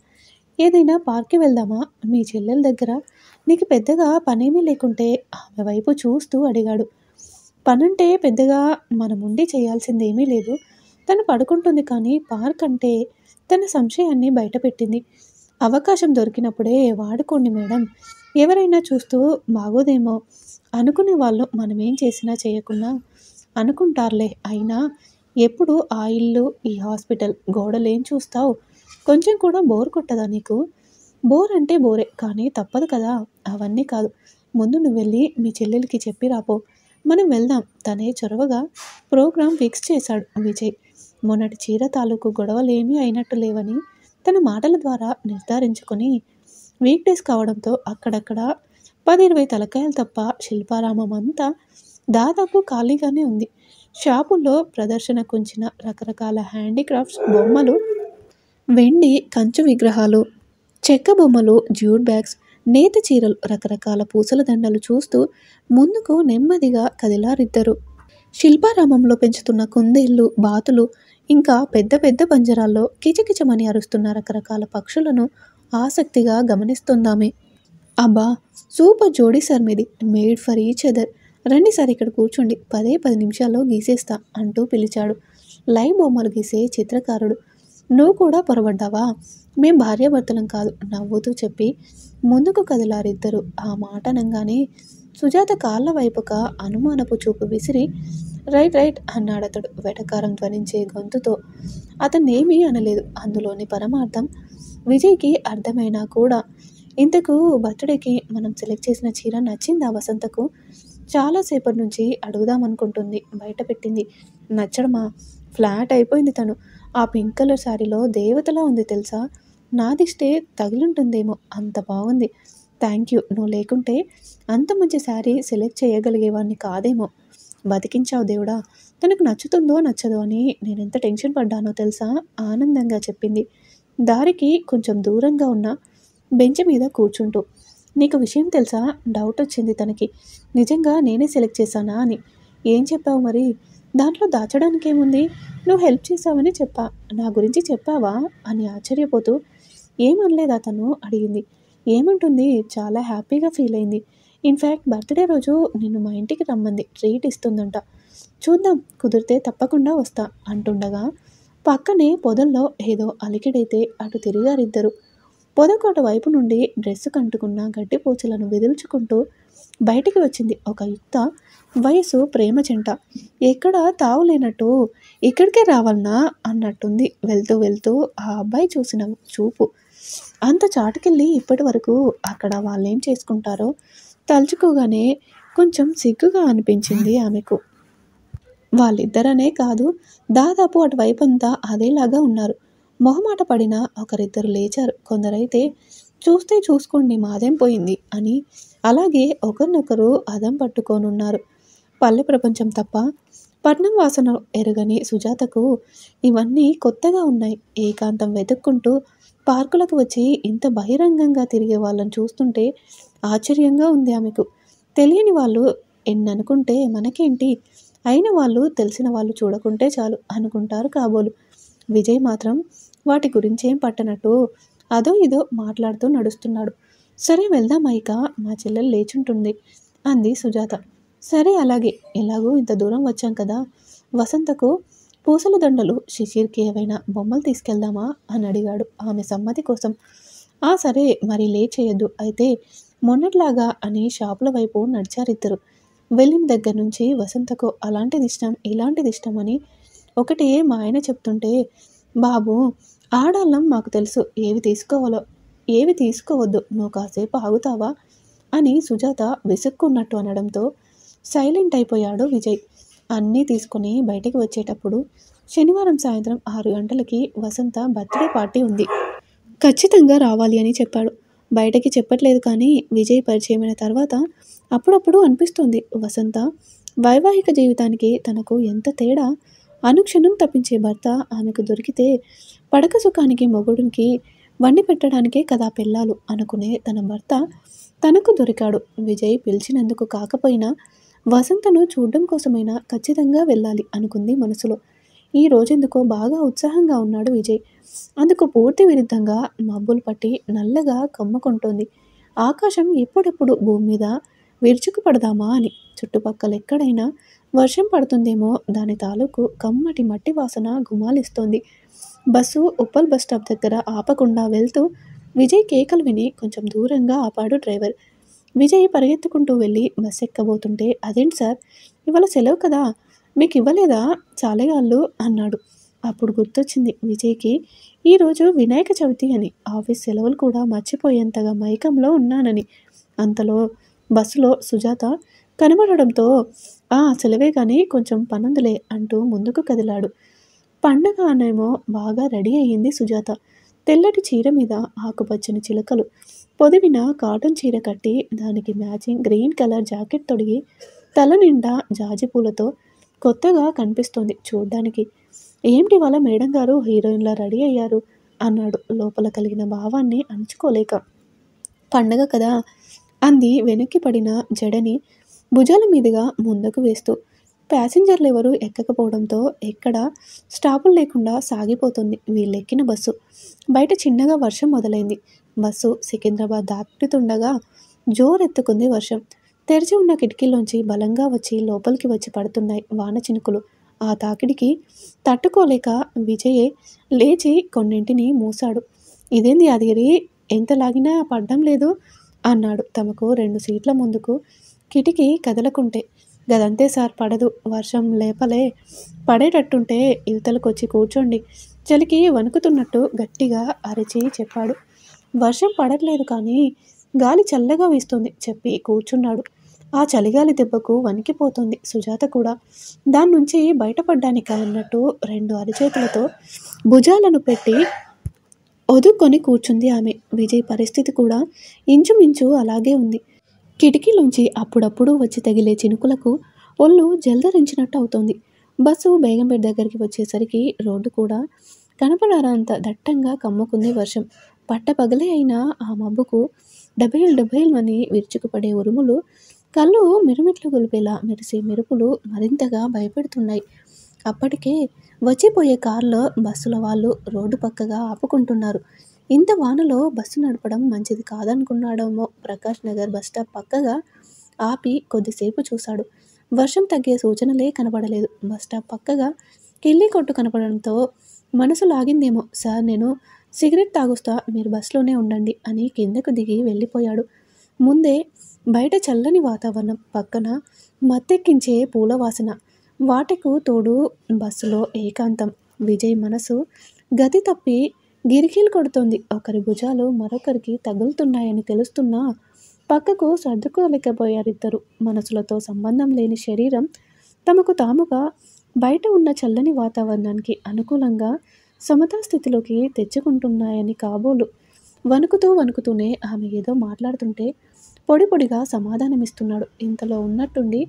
ఏదైనా పార్క్కి వెళ్దామా? మీ చెల్లెల దగ్గర నీకు పెద్దగా పనేమీ లేకుంటే ఆమె వైపు చూస్తూ అడిగాడు. పనంటే పెద్దగా మనముండి చేయాల్సిందేమీ లేదు. తను పడుకుంటుంది కానీ పార్క్ అంటే తన సంశయాన్ని బయటపెట్టింది. అవకాశం దొరికినప్పుడే వాడుకోండి మేడం. ఎవరైనా చూస్తూ బాగోదేమో అనుకునే వాళ్ళు మనమేం చేసినా చేయకున్నా అనుకుంటారులే. అయినా ఎప్పుడు ఆ ఇల్లు, ఈ హాస్పిటల్ గోడలేం చూస్తావు? కొంచెం కూడా బోర్ కొట్టదా నీకు? బోర్ అంటే బోరే కానీ తప్పదు కదా! అవన్నీ కాదు. ముందు నువ్వెళ్ళి మీ చెల్లెలికి చెప్పి రాపో. మనం వెళ్దాం. తనే చొరవగా ప్రోగ్రాం ఫిక్స్ చేశాడు విజయ్. మొన్నటి చీర తాలూకు గొడవలేమీ అయినట్టు లేవని తన మాటల ద్వారా నిర్ధారించుకొని వీక్‌డేస్ కావడంతో అక్కడక్కడ 10, 20 తలకాయలు తప్ప శిల్పారామం అంతా దాదాపు ఖాళీగానే ఉంది. షాపుల్లో ప్రదర్శనకుంచిన రకరకాల హ్యాండీక్రాఫ్ట్స్ బొమ్మలు, వెండి కంచు విగ్రహాలు, చెక్క బొమ్మలు, జ్యూట్ బ్యాగ్స్, నేత చీరలు, రకరకాల పూసల దండలు చూస్తూ ముందుకు నెమ్మదిగా కదిలారిద్దరు. శిల్పారామంలో పెంచుతున్న కుందేళ్ళు, బాతులు, ఇంకా పెద్ద పెద్ద పంజరాల్లో కిచకిచమని అరుస్తున్న రకరకాల పక్షులను ఆసక్తిగా గమనిస్తుందామె. అబ్బా! సూపర్ జోడీ సార్ మీది. Made for each other. రండి సార్ ఇక్కడ కూర్చోండి. 10 నిమిషాల్లో గీసేస్తా అంటూ పిలిచాడు లైవ్ బొమ్మలు గీసే చిత్రకారుడు. నువ్వు కూడా పొరబడ్డావా? మేం భార్యాభర్తలం కాదు నవ్వుతూ చెప్పి ముందుకు కదిలారిద్దరు. ఆ మాట అనంగానే సుజాత కాళ్ళ వైపుక అనుమానపు చూపు విసిరి రైట్ రైట్ అన్నాడతడు వెటకారం ధ్వనించే గొంతుతో. అతన్నేమీ అనలేదు. అందులోని పరమార్థం విజయ్‌కి అర్థమైనా కూడా. ఇంతకు బర్త్‌డేకి మనం సెలెక్ట్ చేసిన చీర నచ్చిందా వసంతకు? చాలా సేపటి నుంచి అడుగుదామనుకుంటుంది. బయటపెట్టింది. నచ్చడమా? ఫ్లాట్ అయిపోయింది తను. ఆ పింక్ కలర్ శారీలో దేవతలా ఉంది తెలుసా? నా దిష్టే తగిలుంటుందేమో అంత బావుంది. థాంక్యూ. నువ్వు లేకుంటే అంత మంచి శారీ సెలెక్ట్ చేయగలిగేవాడిని కాదేమో. బతికించావు దేవుడా! తనకు నచ్చుతుందో నచ్చదో అని నేనెంత టెన్షన్ పడ్డానో తెలుసా? ఆనందంగా చెప్పింది. దారికి కొంచెం దూరంగా ఉన్న బెంచ్ మీద కూర్చుంటూ. నీకు విషయం తెలుసా? డౌటొచ్చింది తనకి. నిజంగా నేనే సెలెక్ట్ చేశానా అని. ఏం చెప్పావు మరి? దాంట్లో దాచడానికేముంది? నువ్వు హెల్ప్ చేశావని చెప్పా. నా గురించి చెప్పావా? అని ఆశ్చర్యపోతూ ఏమనలేదా తను అడిగింది. ఏమంటుంది? చాలా హ్యాపీగా ఫీలయింది. ఇన్‌ఫాక్ట్ బర్త్‌డే రోజు నిన్ను మా ఇంటికి రమ్మంది. ట్రీట్ ఇస్తుందంట. చూద్దాం కుదిరితే తప్పకుండా వస్తా అంటుండగా పక్కనే పొదల్లో ఏదో అలికిడైతే అటు తిరిగారిద్దరు. పొదకోట వైపు నుండి డ్రెస్సుకంటుకున్న గడ్డిపోచలను విదిల్చుకుంటూ బయటికి వచ్చింది ఒక యుక్త వయసు ప్రేమ జంట. ఎక్కడా తావులేనట్టు ఇక్కడికే రావాలనా అన్నట్టుంది వెళ్తూ వెళ్తూ ఆ అబ్బాయి చూసిన చూపు. అంత చాటుకెళ్ళి ఇప్పటి వరకు అక్కడ వాళ్ళేం చేసుకుంటారో తలుచుకోగానే కొంచెం సిగ్గుగా అనిపించింది ఆమెకు. వాళ్ళిద్దరనే కాదు దాదాపు అటువైపంతా అదేలాగా ఉన్నారు. మొహమాట పడిన ఒకరిద్దరు లేచారు. కొందరైతే చూస్తే చూసుకోండి మాదేం పోయింది అని అలాగే ఒకరినొకరు అదం పట్టుకోనున్నారు. పల్లె ప్రపంచం తప్ప పట్నం వాసన ఎరగని సుజాతకు ఇవన్నీ కొత్తగా ఉన్నాయి. ఏకాంతం వెతుక్కుంటూ పార్కులకు వచ్చి ఇంత బహిరంగంగా తిరిగే వాళ్ళని చూస్తుంటే ఆశ్చర్యంగా ఉంది ఆమెకు. తెలియని వాళ్ళు ఎన్ననుకుంటే మనకేంటి? అయిన వాళ్ళు తెలిసిన వాళ్ళు చూడకుంటే చాలు అనుకుంటారు కాబోలు. విజయ్ మాత్రం వాటి గురించేం పట్టనట్టు అదో ఇదో మాట్లాడుతూ నడుస్తున్నాడు. సరే వెళ్దామా ఇక? మా చెల్లెలు లేచుంటుంది అంది సుజాత. సరే అలాగే. ఎలాగూ ఇంత దూరం వచ్చాం కదా! వసంతకు పూసల దండలు, శిశిర్‌కి ఏవైనా బొమ్మలు తీసుకెళ్దామా? అని అడిగాడు ఆమె సమ్మతి కోసం. ఆ సరే మరి లేట్ చేయొద్దు అయితే మొన్నట్లాగా అని షాపుల వైపు నడిచారిద్దరు. వెళ్ళిన దగ్గర నుంచి వసంతకు అలాంటిదిష్టం, ఇలాంటిదిష్టం అని ఒకటే మా ఆయన చెప్తుంటే బాబూ ఆడాళ్ళం మాకు తెలుసు ఏవి తీసుకోవాలో, ఏవి తీసుకోవద్దో. నువ్వు కాసేపు ఆగుతావా? అని సుజాత విసుక్కున్నట్టు అనడంతో సైలెంట్ అయిపోయాడు విజయ్. అన్నీ తీసుకొని బయటికి వచ్చేటప్పుడు శనివారం సాయంత్రం 6 గంటలకి వసంత బర్త్‌డే పార్టీ ఉంది. ఖచ్చితంగా రావాలి అని చెప్పాడు. బయటకి చెప్పట్లేదు కానీ విజయ్ పరిచయమైన తర్వాత అప్పుడప్పుడు అనిపిస్తుంది వసంత వైవాహిక జీవితానికి తనకు ఎంత తేడా. అనుక్షణం తప్పించే భర్త ఆమెకు దొరికితే పడక సుఖానికి మొగుడికి వండి పెట్టడానికే కదా పెళ్ళాలు అనుకునే తన భర్త తనకు దొరికాడు. విజయ్ పిలిచినందుకు కాకపోయినా వసంతను చూడ్డం కోసమైనా ఖచ్చితంగా వెళ్ళాలి అనుకుంది మనసులో. ఈ రోజెందుకో బాగా ఉత్సాహంగా ఉన్నాడు విజయ్. అందుకు పూర్తి విరుద్ధంగా మబ్బులు పట్టి నల్లగా కమ్ముకుంటోంది. ఆకాశం ఎప్పుడెప్పుడు భూమి మీద విరుచుకుపడదామా అని. చుట్టుపక్కల ఎక్కడైనా వర్షం పడుతుందేమో దాని తాలూకు కమ్మటి మట్టి వాసన గుమాలిస్తోంది. బస్సు ఉప్పల్ బస్ స్టాప్ దగ్గర ఆపకుండా వెళ్తూ విజయ్ కేకలు విని కొంచెం దూరంగా ఆపాడు డ్రైవర్. విజయ్ పరిగెత్తుకుంటూ వెళ్ళి బస్ ఎక్కబోతుంటే, అదేంటి సార్, ఇవాళ సెలవు కదా, మీకు ఇవ్వలేదా చాలేగాళ్ళు అన్నాడు. అప్పుడు గుర్తొచ్చింది విజయ్కి ఈరోజు వినాయక చవితి అని. ఆఫీస్ సెలవులు కూడా మర్చిపోయేంతగా మైకంలో ఉన్నానని. అంతలో బస్సులో సుజాత కనబడడంతో, సెలవే కానీ కొంచెం పనుందిలే అంటూ ముందుకు కదిలాడు. పండగ అనేమో బాగా రెడీ అయ్యింది సుజాత. తెల్లటి చీర మీద ఆకుపచ్చని చిలకలు పొదివిన కాటన్ చీర కట్టి, దానికి మ్యాచింగ్ గ్రీన్ కలర్ జాకెట్ తొడిగి, తల నిండా జాజి పూలతో కొత్తగా కనిపిస్తోంది చూడ్డానికి. ఏమిటి వాళ్ళ మేడం గారు హీరోయిన్లా రెడీ అయ్యారు అన్నాడు లోపల కలిగిన భావాన్ని అణుచుకోలేక. పండగ కదా అంది వెనక్కి పడిన జడని భుజాల మీదుగా ముందుకు వేస్తూ. ప్యాసింజర్లు ఎవరు ఎక్కకపోవడంతో ఎక్కడ స్టాపులు లేకుండా సాగిపోతుంది వీళ్ళెక్కిన బస్సు. బయట చిన్నగా వర్షం మొదలైంది. బస్సు సికింద్రాబాద్ దాటుతుండగా జోరెత్తుకుంది వర్షం. తెరిచి ఉన్న కిటికీలోంచి బలంగా వచ్చి లోపలికి వచ్చి పడుతున్నాయి వాన చినుకులు. ఆ తాకిడికి తట్టుకోలేక విజయే లేచి కొన్నింటిని మూశాడు. ఇదేంది యాదగిరి, ఎంత లాగినా పడ్డం లేదు అన్నాడు తమకు 2 సీట్ల ముందుకు కిటికీ కదలకుంటే. గదంతే సార్, పడదు, వర్షం లేపలే, పడేటట్టుంటే యువతలకొచ్చి కూర్చోండి చలికి వణుకుతున్నట్టు గట్టిగా అరిచి చెప్పాడు. వర్షం పడట్లేదు కానీ గాలి చల్లగా వీస్తుంది చెప్పి కూర్చున్నాడు. ఆ చలిగాలి దెబ్బకు వణికిపోతుంది సుజాత కూడా. దాని నుంచి బయటపడ్డానిక అన్నట్టు 2 అరిచేతులతో భుజాలను పెట్టి ఒదుక్కొని కూర్చుంది ఆమె. విజయ్ పరిస్థితి కూడా ఇంచుమించు అలాగే ఉంది. కిటికీలోంచి అప్పుడప్పుడు వచ్చి తగిలే చినుకులకు ఒళ్ళు జల్దరించినట్టు అవుతోంది. బస్సు బేగంపేట దగ్గరికి వచ్చేసరికి రోడ్డు కూడా కనపడారంత దట్టంగా కమ్ముకుంది వర్షం. పట్టపగలే అయినా ఆ మబ్బుకు డబేల్ డబేల్ అని విరుచుకుపడే ఉరుములు, కళ్ళు మిరుమిట్లు గొలిపేలా మెరిసే మెరుపులు మరింతగా భయపెడుతున్నాయి. అప్పటికే వచ్చిపోయే కార్లో బస్సుల వాళ్ళు రోడ్డు పక్కగా ఆపుకుంటున్నారు. ఇంత వానలో బస్సు నడపడం మంచిది కాదనుకున్నాడేమో. ప్రకాష్ నగర్ బస్టాప్ పక్కగా ఆపి కొద్దిసేపు చూశాడు. వర్షం తగ్గే సూచనలే కనబడలేదు. బస్టాప్ పక్కగా కిళ్ళీ కొట్టు కనపడడంతో మనసు లాగిందేమో. సార్, నేను సిగరెట్ తాగుస్తా, మీరు బస్సులోనే ఉండండి అని కిందకు దిగి వెళ్ళిపోయాడు. ముందే బయట చల్లని వాతావరణం, పక్కన మత్తెక్కించే పూల వాసన, వాటికు తోడు బస్సులో ఏకాంతం. విజయ్ మనసు గతి తప్పి గిరికీలు కొడుతోంది. ఒకరి భుజాలు మరొకరికి తగులుతున్నాయని తెలుస్తున్నా పక్కకు సర్దుకోలేకపోయారిద్దరు. మనసులతో సంబంధం లేని శరీరం తమకు తాముగా బయట ఉన్న చల్లని వాతావరణానికి అనుకూలంగా సమతా స్థితిలోకి తెచ్చుకుంటున్నాయని కాబోలు. వణుకుతూనే ఆమె ఏదో మాట్లాడుతుంటే పొడి పొడిగా సమాధానమిస్తున్నాడు. ఇంతలో ఉన్నట్టుండి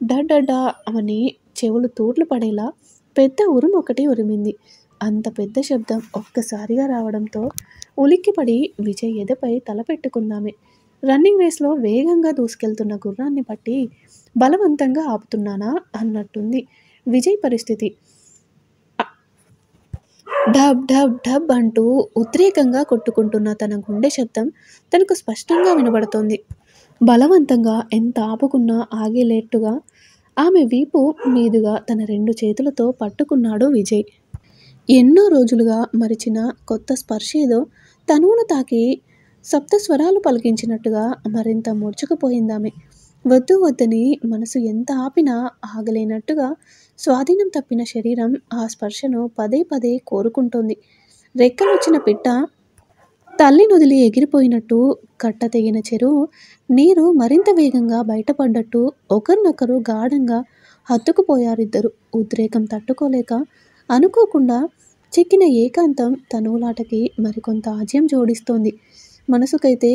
డడ్డా అని చెవులు తూర్లు పడేలా పెద్ద ఉరుము ఒకటి ఉరిమింది. అంత పెద్ద శబ్దం ఒక్కసారిగా రావడంతో ఉలిక్కిపడి విజయ్ ఎదపై తల పెట్టుకుందామే. రన్నింగ్ రేస్లో వేగంగా దూసుకెళ్తున్న గుర్రాన్ని పట్టి బలవంతంగా ఆపుతున్నానా అన్నట్టుంది విజయ్ పరిస్థితి. డబ్ డబ్ డబ్ అంటూ ఉద్రేకంగా కొట్టుకుంటున్న తన గుండె శబ్దం తనకు స్పష్టంగా వినబడుతోంది. బలవంతంగా ఎంత ఆపుకున్నా ఆగేలేట్టుగా ఆమె వీపు మీదుగా తన 2 చేతులతో పట్టుకున్నాడు విజయ్. ఎన్నో రోజులుగా మరిచిన కొత్త స్పర్శేదో తనువును తాకి సప్తస్వరాలు పలికించినట్టుగా మరింత ముడుచుకుపోయిందామె. వద్దు వద్దని మనసు ఎంత ఆపినా ఆగలేనట్టుగా స్వాధీనం తప్పిన శరీరం ఆ స్పర్శను పదే పదే కోరుకుంటోంది. రెక్కలొచ్చిన పిట్ట తల్లి నొదిలి ఎగిరిపోయినట్టు, కట్ట తెగిన చెరువు నీరు మరింత వేగంగా బయటపడ్డట్టు ఒకరినొకరు గాఢంగా హత్తుకుపోయారిద్దరు. ఉద్రేకం తట్టుకోలేక అనుకోకుండా చిక్కిన ఏకాంతం తనువులాటకి మరికొంత ఆజ్యం జోడిస్తోంది. మనసుకైతే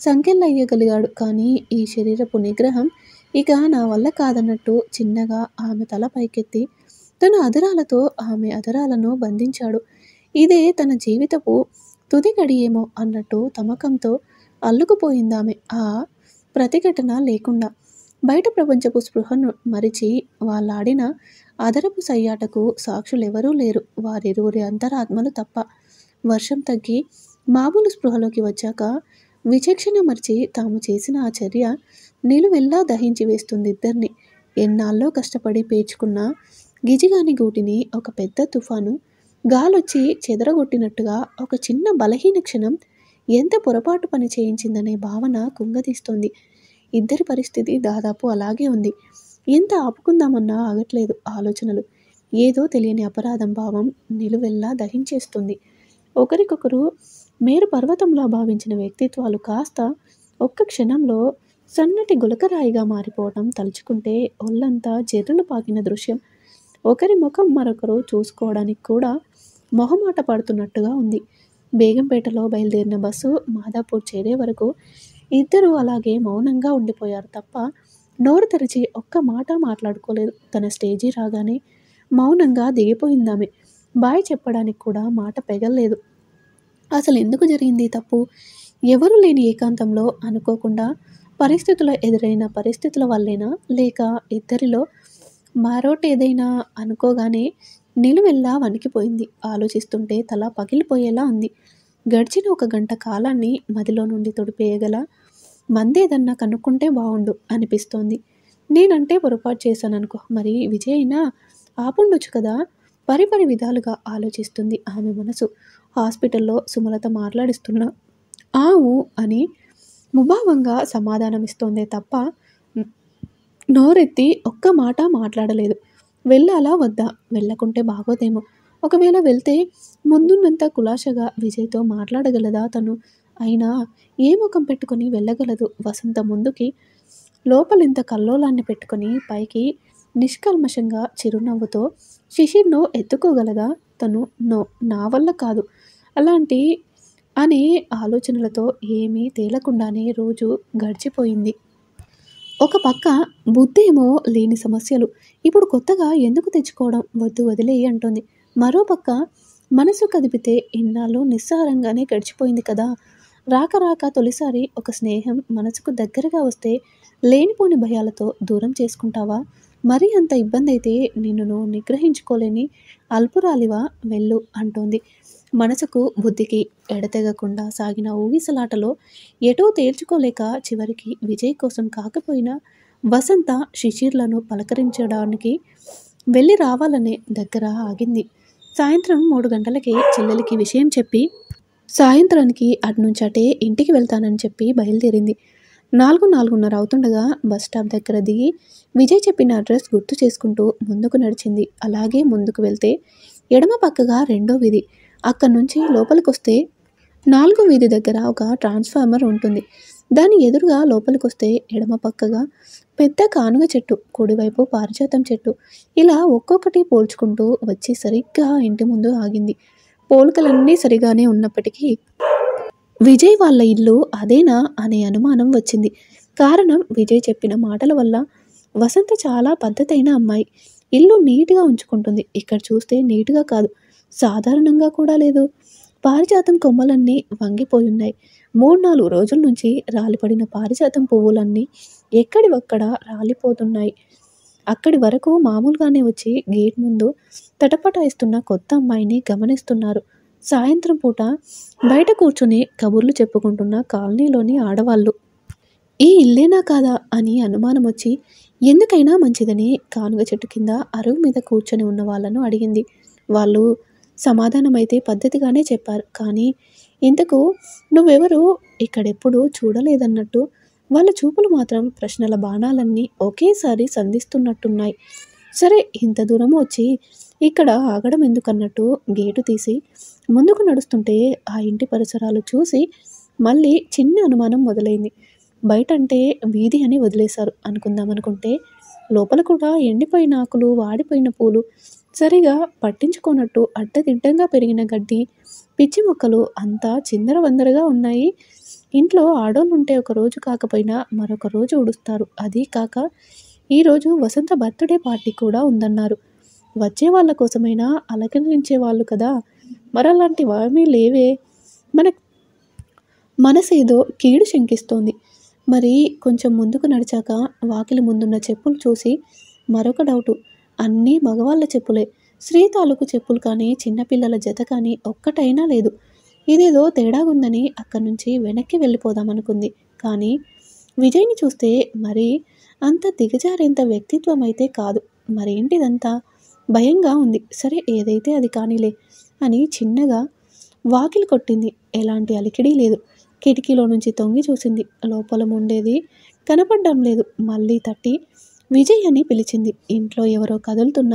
సంకెళ్ళయ్యగలిగాడు కానీ ఈ శరీరపు నిగ్రహం ఇక నా వల్ల కాదన్నట్టు చిన్నగా ఆమె తల పైకెత్తి తన అధరాలతో ఆమె అధరాలను బంధించాడు. ఇదే తన జీవితపు తుది గడియేమో అన్నట్టు తమకంతో అల్లుకుపోయిందామె ఆ ప్రతిఘటన లేకుండా. బయట ప్రపంచపు స్పృహను మరిచి వాళ్ళాడిన అదరపు సయ్యాటకు సాక్షులెవరూ లేరు, వారిరువురి అంతరాత్మలు తప్ప. వర్షం తగ్గి మామూలు స్పృహలోకి వచ్చాక విచక్షణ మరిచి తాము చేసిన ఆ చర్య నిలువెల్లా దహించి వేస్తుంది ఇద్దరిని. ఎన్నాళ్ళో కష్టపడి పేర్చుకున్న గిజిగాని గూటిని ఒక పెద్ద తుఫాను గాలొచ్చి చెదరగొట్టినట్టుగా ఒక చిన్న బలహీన క్షణం ఎంత పొరపాటు పని చేయించిందనే భావన కుంగదీస్తోంది. ఇద్దరి పరిస్థితి దాదాపు అలాగే ఉంది. ఎంత ఆపుకుందామన్నా ఆగట్లేదు ఆలోచనలు. ఏదో తెలియని అపరాధం భావం నిలువెల్లా దహించేస్తుంది. ఒకరికొకరు మేరు పర్వతంలా భావించిన వ్యక్తిత్వాలు కాస్త ఒక్క క్షణంలో సన్నటి గులకరాయిగా మారిపోవటం తలుచుకుంటే ఒళ్ళంతా జెర్రులు పాకిన దృశ్యం. ఒకరి ముఖం మరొకరు చూసుకోవడానికి కూడా మొహమాట పడుతున్నట్టుగా ఉంది. బేగంపేటలో బయలుదేరిన బస్సు మాదాపూర్ చేరే వరకు ఇద్దరూ అలాగే మౌనంగా ఉండిపోయారు తప్ప నోరు తెరిచి ఒక్క మాట మాట్లాడుకోలేదు. తన స్టేజీ రాగానే మౌనంగా దిగిపోయిందామె. బాయ్ చెప్పడానికి కూడా మాట పెగల్లేదు. అసలు ఎందుకు జరిగింది ఈ తప్పు? ఎవరు లేని ఏకాంతంలో అనుకోకుండా ఎదురైన పరిస్థితుల వల్లేనా, లేక ఇద్దరిలో మరోటేదైనా అనుకోగానే నిలువెల్లా వణికిపోయింది. ఆలోచిస్తుంటే తల పగిలిపోయేలా ఉంది. గడిచిన ఒక గంట కాలాన్ని మదిలో నుండి తొడిపేయగల మందేదన్నా కనుక్కుంటే బావుండు అనిపిస్తోంది. నేనంటే పొరపాటు చేశాననుకో, మరి విజయ్ అయినా ఆపుండొచ్చు కదా. పరిపరి విధాలుగా ఆలోచిస్తుంది ఆమె మనసు. హాస్పిటల్లో సుమలత మాట్లాడిస్తున్నా ఆవు అని ముభావంగా సమాధానమిస్తోందే తప్ప నోరెత్తి ఒక్క మాట మాట్లాడలేదు. వెళ్ళాలా వద్దా? వెళ్ళకుంటే బాగోదేమో. ఒకవేళ వెళ్తే ముందున్నంత కులాసగా విజయ్తో మాట్లాడగలదా తను? అయినా ఏ ముఖం పెట్టుకుని వెళ్ళగలదు? వసంత ముందుకి లోపలింత కల్లోలాన్ని పెట్టుకుని పైకి నిష్కల్మషంగా చిరునవ్వుతో శిశిర్ను ఎత్తుకోగలదా తను? నో, నా వల్ల కాదు అలాంటి అనే ఆలోచనలతో ఏమీ తేలకుండానే రోజు గడిచిపోయింది. ఒక పక్క బుద్ధేమో లేని సమస్యలు ఇప్పుడు కొత్తగా ఎందుకు తెచ్చుకోవడం, వద్దు వదిలేయి అంటోంది. మరోపక్క మనసు కదిపితే ఇన్నాళ్ళు నిస్సారంగానే గడిచిపోయింది కదా. రాక రాక తొలిసారి ఒక స్నేహం మనసుకు దగ్గరగా వస్తే లేనిపోని భయాలతో దూరం చేసుకుంటావా? మరీ అంత ఇబ్బంది అయితే నిన్ను నువ్వు నిగ్రహించుకోలేని అల్పురాలివా, వెళ్ళు అంటోంది. మనసుకు బుద్ధికి ఎడతెగకుండా సాగిన ఊగిసలాటలో ఎటో తేల్చుకోలేక చివరికి విజయ్ కోసం కాకపోయినా వసంత శిశిర్లను పలకరించడానికి వెళ్ళి రావాలనే దగ్గర ఆగింది. సాయంత్రం 3 గంటలకే చెల్లెలికి విషయం చెప్పి సాయంత్రానికి అటునుంచటే ఇంటికి వెళ్తానని చెప్పి బయలుదేరింది. 4:30 అవుతుండగా బస్టాప్ దగ్గర దిగి విజయ్ చెప్పిన అడ్రస్ గుర్తు చేసుకుంటూ ముందుకు నడిచింది. అలాగే ముందుకు వెళ్తే ఎడమ పక్కగా రెండో వీధి. అక్కడి నుంచి లోపలికొస్తే 4వ వీధి దగ్గర ఒక ట్రాన్స్ఫార్మర్ ఉంటుంది. దాని ఎదురుగా లోపలికొస్తే ఎడమ పక్కగా పెద్ద కానుగ చెట్టు, కుడివైపు పారిజాతం చెట్టు. ఇలా ఒక్కొక్కటి పోల్చుకుంటూ వచ్చి సరిగ్గా ఇంటి ముందు ఆగింది. పోలికలన్నీ సరిగానే ఉన్నప్పటికీ విజయ్ వాళ్ళ ఇల్లు అదేనా అనే అనుమానం వచ్చింది. కారణం విజయ్ చెప్పిన మాటల వల్ల. వసంత చాలా పద్ధతైన అమ్మాయి. ఇల్లు నీట్గా ఉంచుకుంటుంది. ఇక్కడ చూస్తే నీట్గా కాదు, సాధారణంగా కూడా లేదు. పారిజాతం కొమ్మలన్నీ వంగిపోయున్నాయి. 3-4 రోజుల నుంచి రాలిపడిన పారిజాతం పువ్వులన్నీ ఎక్కడివక్కడ రాలిపోతున్నాయి. అక్కడి వరకు మామూలుగానే వచ్చి గేట్ ముందు తటపటాయిస్తున్న కొత్త అమ్మాయిని గమనిస్తున్నారు. సాయంత్రం పూట బయట కూర్చుని కబుర్లు చెప్పుకుంటున్న కాలనీలోని ఆడవాళ్ళు. ఈ ఇల్లేనా కాదా అని అనుమానం వచ్చి ఎందుకైనా మంచిదని కానుగ చెట్టు కింద అరుగు మీద కూర్చొని ఉన్న వాళ్ళను అడిగింది. వాళ్ళు సమాధానమైతే పద్ధతిగానే చెప్పారు. కానీ ఇంతకు నువ్వెవరు, ఇక్కడెప్పుడు చూడలేదన్నట్టు వాళ్ళ చూపులు మాత్రం ప్రశ్నల బాణాలన్నీ ఒకేసారి సంధిస్తున్నట్టున్నాయి. సరే, ఇంత దూరం వచ్చి ఇక్కడ ఆగడం ఎందుకన్నట్టు గేటు తీసి ముందుకు నడుస్తుంటే ఆ ఇంటి పరిసరాలు చూసి మళ్ళీ చిన్న అనుమానం మొదలైంది. బయటంటే వీధి అని వదిలేశారు అనుకుందామనుకుంటే లోపల కూడా ఎండిపోయిన ఆకులు, వాడిపోయిన పూలు, సరిగా పట్టించుకోనట్టు అడ్డదిడ్డంగా పెరిగిన గడ్డి, పిచ్చి మొక్కలు అంతా చిందరవందరగా ఉన్నాయి. ఇంట్లో ఆడోళ్ళుంటే ఒక రోజు కాకపోయినా మరొక రోజు ఉడుస్తారు. అదీ కాక ఈరోజు వసంత బర్త్డే పార్టీ కూడా ఉందన్నారు. వచ్చే వాళ్ళ కోసమైనా అలకరించే వాళ్ళు కదా, మరలాంటివేమీ లేవే. మన మనసేదో కీడు శంకిస్తోంది. మరి కొంచెం ముందుకు నడిచాక వాకిలి ముందున్న చెప్పులు చూసి మరొక డౌటు. అన్నీ మగవాళ్ళ చెప్పులే. స్త్రీ తాలూకు చెప్పులు కానీ చిన్నపిల్లల జత కానీ ఒక్కటైనా లేదు. ఇదేదో తేడాగుందని అక్కడి నుంచి వెనక్కి వెళ్ళిపోదామనుకుంది. కానీ విజయ్ని చూస్తే మరి అంత దిగజారేంత వ్యక్తిత్వం అయితే కాదు. మరేంటిదంతా భయంగా ఉంది. సరే ఏదైతే అది కానీలే అని చిన్నగా వాకిలి కొట్టింది. ఎలాంటి అలికిడి లేదు. కిటికీలో నుంచి తొంగి చూసింది. లోపల ఉండేది కనపడ్డం లేదు. మళ్ళీ తట్టి విజయ్ అని పిలిచింది. ఇంట్లో ఎవరో కదులుతున్న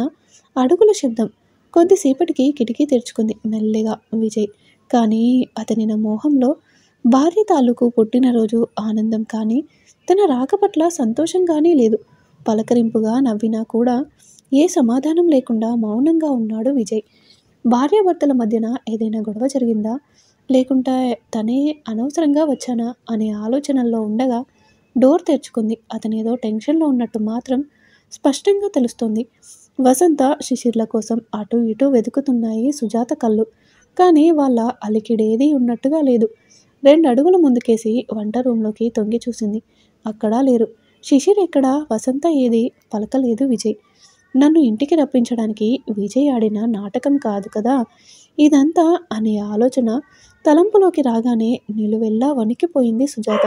అడుగుల శబ్దం. కొద్దిసేపటికి కిటికీ తెరుచుకుంది మెల్లిగా విజయ్. కానీ అతని మొహంలో భార్య తాలూకు పుట్టినరోజు ఆనందం కానీ, తన రాక పట్ల సంతోషం కానీ లేదు. పలకరింపుగా నవ్వినా కూడా ఏ సమాధానం లేకుండా మౌనంగా ఉన్నాడు విజయ్. భార్యాభర్తల మధ్యన ఏదైనా గొడవ జరిగిందా? లేకుంటే తనే అనవసరంగా వచ్చానా అనే ఆలోచనల్లో ఉండగా డోర్ తెరుచుకుంది. అతనేదో టెన్షన్లో ఉన్నట్టు మాత్రం స్పష్టంగా తెలుస్తోంది. వసంత, శిశిర్ల కోసం అటు ఇటు వెతుకుతున్నాయి సుజాత కళ్ళు. కానీ వాళ్ళ అలికిడేదీ ఉన్నట్టుగా లేదు. 2 అడుగులు ముందుకేసి వంట రూంలోకి తొంగి చూసింది. అక్కడా లేరు. శిశిర్ ఎక్కడా? వసంత ఏది? పలకలేదు విజయ్. నన్ను ఇంటికి రప్పించడానికి విజయ్ ఆడిన నాటకం కాదు కదా ఇదంతా అనే ఆలోచన తలంపులోకి రాగానే నిలువెల్లా వణికిపోయింది సుజాత.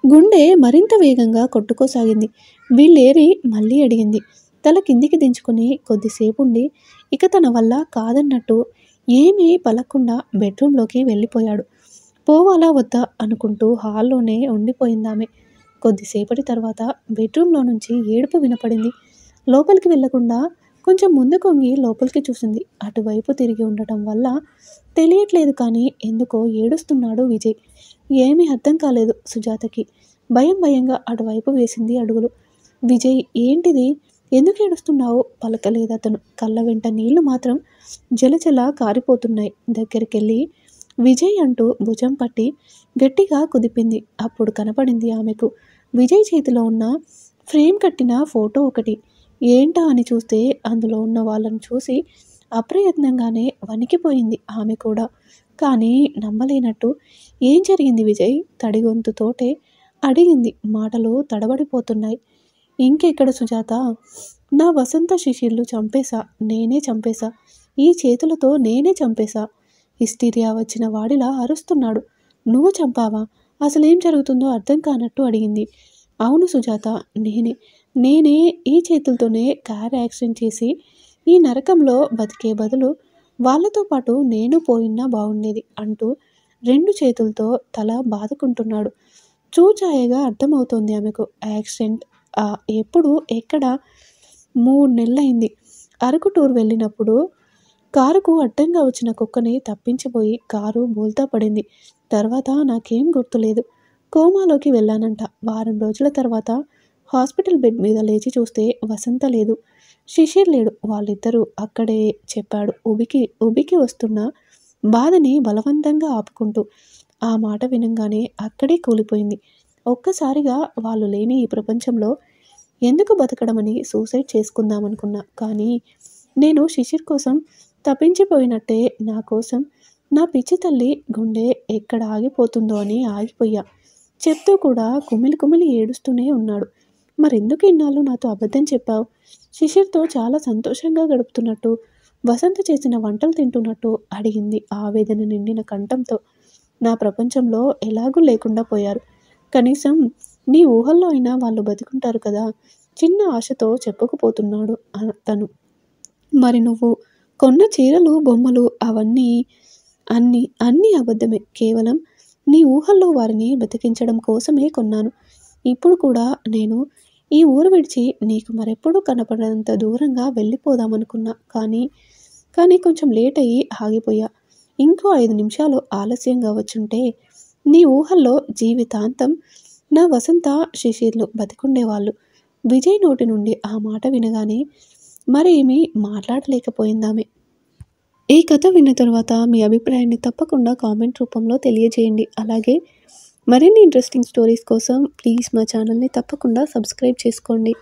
గుండె మరింత వేగంగా కొట్టుకోసాగింది. వీళ్ళేరి మళ్ళీ అడిగింది. తల కిందికి దించుకుని కొద్దిసేపుండి ఇక తన వల్ల కాదన్నట్టు ఏమీ పలక్కుండా బెడ్రూంలోకి వెళ్ళిపోయాడు. పోవాలా వద్దా అనుకుంటూ హాల్లోనే ఉండిపోయిందామె. కొద్దిసేపటి తర్వాత బెడ్రూంలో నుంచి ఏడుపు వినపడింది. లోపలికి వెళ్లకుండా కొంచెం ముందు కొంగి లోపలికి చూసింది. అటువైపు తిరిగి ఉండటం వల్ల తెలియట్లేదు కానీ ఎందుకో ఏడుస్తున్నాడు విజయ్. ఏమీ అర్థం కాలేదు సుజాతకి. భయంగా అటువైపు వేసింది అడుగులు. విజయ్, ఏంటిది? ఎందుకు ఏడుస్తున్నావు? పలకలేదతను. కళ్ళ వెంట నీళ్లు మాత్రం జలజల కారిపోతున్నాయి. దగ్గరికెళ్ళి విజయ్ అంటూ భుజం పట్టి గట్టిగా కుదిపింది. అప్పుడు కనపడింది ఆమెకు విజయ్ చేతిలో ఉన్న ఫ్రేమ్ కట్టిన ఫోటో ఒకటి. ఏంటా అని చూస్తే అందులో ఉన్న వాళ్ళను చూసి అప్రయత్నంగానే వణికిపోయింది ఆమె కూడా. కానీ నమ్మలేనట్టు ఏం జరిగింది విజయ్? తడిగొంతుతోటే అడిగింది. మాటలు తడబడిపోతున్నాయి. ఇంకెక్కడ సుజాత? నా వసంత శిశిర్లు చంపేశా. నేనే చంపేశా. ఈ చేతులతో నేనే చంపేశా. హిస్టీరియా వచ్చిన వాడిలా అరుస్తున్నాడు. నువ్వు చంపావా? అసలేం జరుగుతుందో అర్థం కానట్టు అడిగింది. అవును సుజాత, నేనే ఈ చేతులతోనే కార్ యాక్సిడెంట్ చేసి ఈ నరకంలో బతికే బదులు వాళ్ళతో పాటు నేను పోయినా బాగుండేది అంటూ 2 చేతులతో తల బాదుకుంటున్నాడు. చూచాయగా అర్థమవుతోంది ఆమెకు. యాక్సిడెంట్ ఎప్పుడు? ఎక్కడ? 3 నెలలైంది. అరకు టూర్ వెళ్ళినప్పుడు కారుకు అడ్డంగా వచ్చిన కుక్కని తప్పించిపోయి కారు బోల్తా పడింది. తర్వాత నాకేం గుర్తులేదు. కోమాలోకి వెళ్ళానంట. వారం రోజుల తర్వాత హాస్పిటల్ బెడ్ మీద లేచి చూస్తే వసంత లేదు, శిశిర్ లేడు. వాళ్ళిద్దరూ అక్కడే చెప్పాడు ఉబికి వస్తున్న బాధని బలవంతంగా ఆపుకుంటూ. ఆ మాట వినంగానే అక్కడే కూలిపోయింది. ఒక్కసారిగా వాళ్ళు లేని ఈ ప్రపంచంలో ఎందుకు బతకడమని సూసైడ్ చేసుకుందామనుకున్నా. కానీ నేను శిశిర్ కోసం తప్పించిపోయినట్టే నా కోసం నా పిచ్చి తల్లి గుండె ఎక్కడ ఆగిపోతుందో అని ఆగిపోయా. చెప్తూ కూడా కుమిలి ఏడుస్తూనే ఉన్నాడు. మరెందుకు ఇన్నాళ్ళు నాతో అబద్ధం చెప్పావు? శిశిర్తో చాలా సంతోషంగా గడుపుతున్నట్టు, వసంత చేసిన వంటలు తింటున్నట్టు అడిగింది ఆవేదన నిండిన కంఠంతో. నా ప్రపంచంలో ఎలాగూ లేకుండా పోయారు. కనీసం నీ ఊహల్లో అయినా వాళ్ళు బతుకుంటారు కదా. చిన్న ఆశతో చెప్పుకుపోతున్నాడు తను. మరి నువ్వు కొన్న చీరలు, బొమ్మలు అవన్నీ అన్నీ అబద్ధమే. కేవలం నీ ఊహల్లో వారిని బతికించడం కోసమే కొన్నాను. ఇప్పుడు కూడా నేను ఈ ఊరు విడిచి నీకు మరెప్పుడూ కనపడనంత దూరంగా వెళ్ళిపోదామనుకున్నా. కానీ కొంచెం లేట్ అయ్యి ఆగిపోయా. ఇంకో 5 నిమిషాలు ఆలస్యంగా వచ్చుంటే నీ ఊహల్లో జీవితాంతం నా వసంత, శిశిర్లు బతికుండేవాళ్ళు. విజయ్ నోటి నుండి ఆ మాట వినగానే మరేమీ మాట్లాడలేకపోయిందామె. ఈ కథ విన్న తర్వాత మీ అభిప్రాయాన్ని తప్పకుండా కామెంట్ రూపంలో తెలియజేయండి. అలాగే మరిన్ని ఇంట్రెస్టింగ్ స్టోరీస్ కోసం ప్లీజ్ మా ఛానల్ని తప్పకుండా సబ్స్క్రైబ్ చేసుకోండి.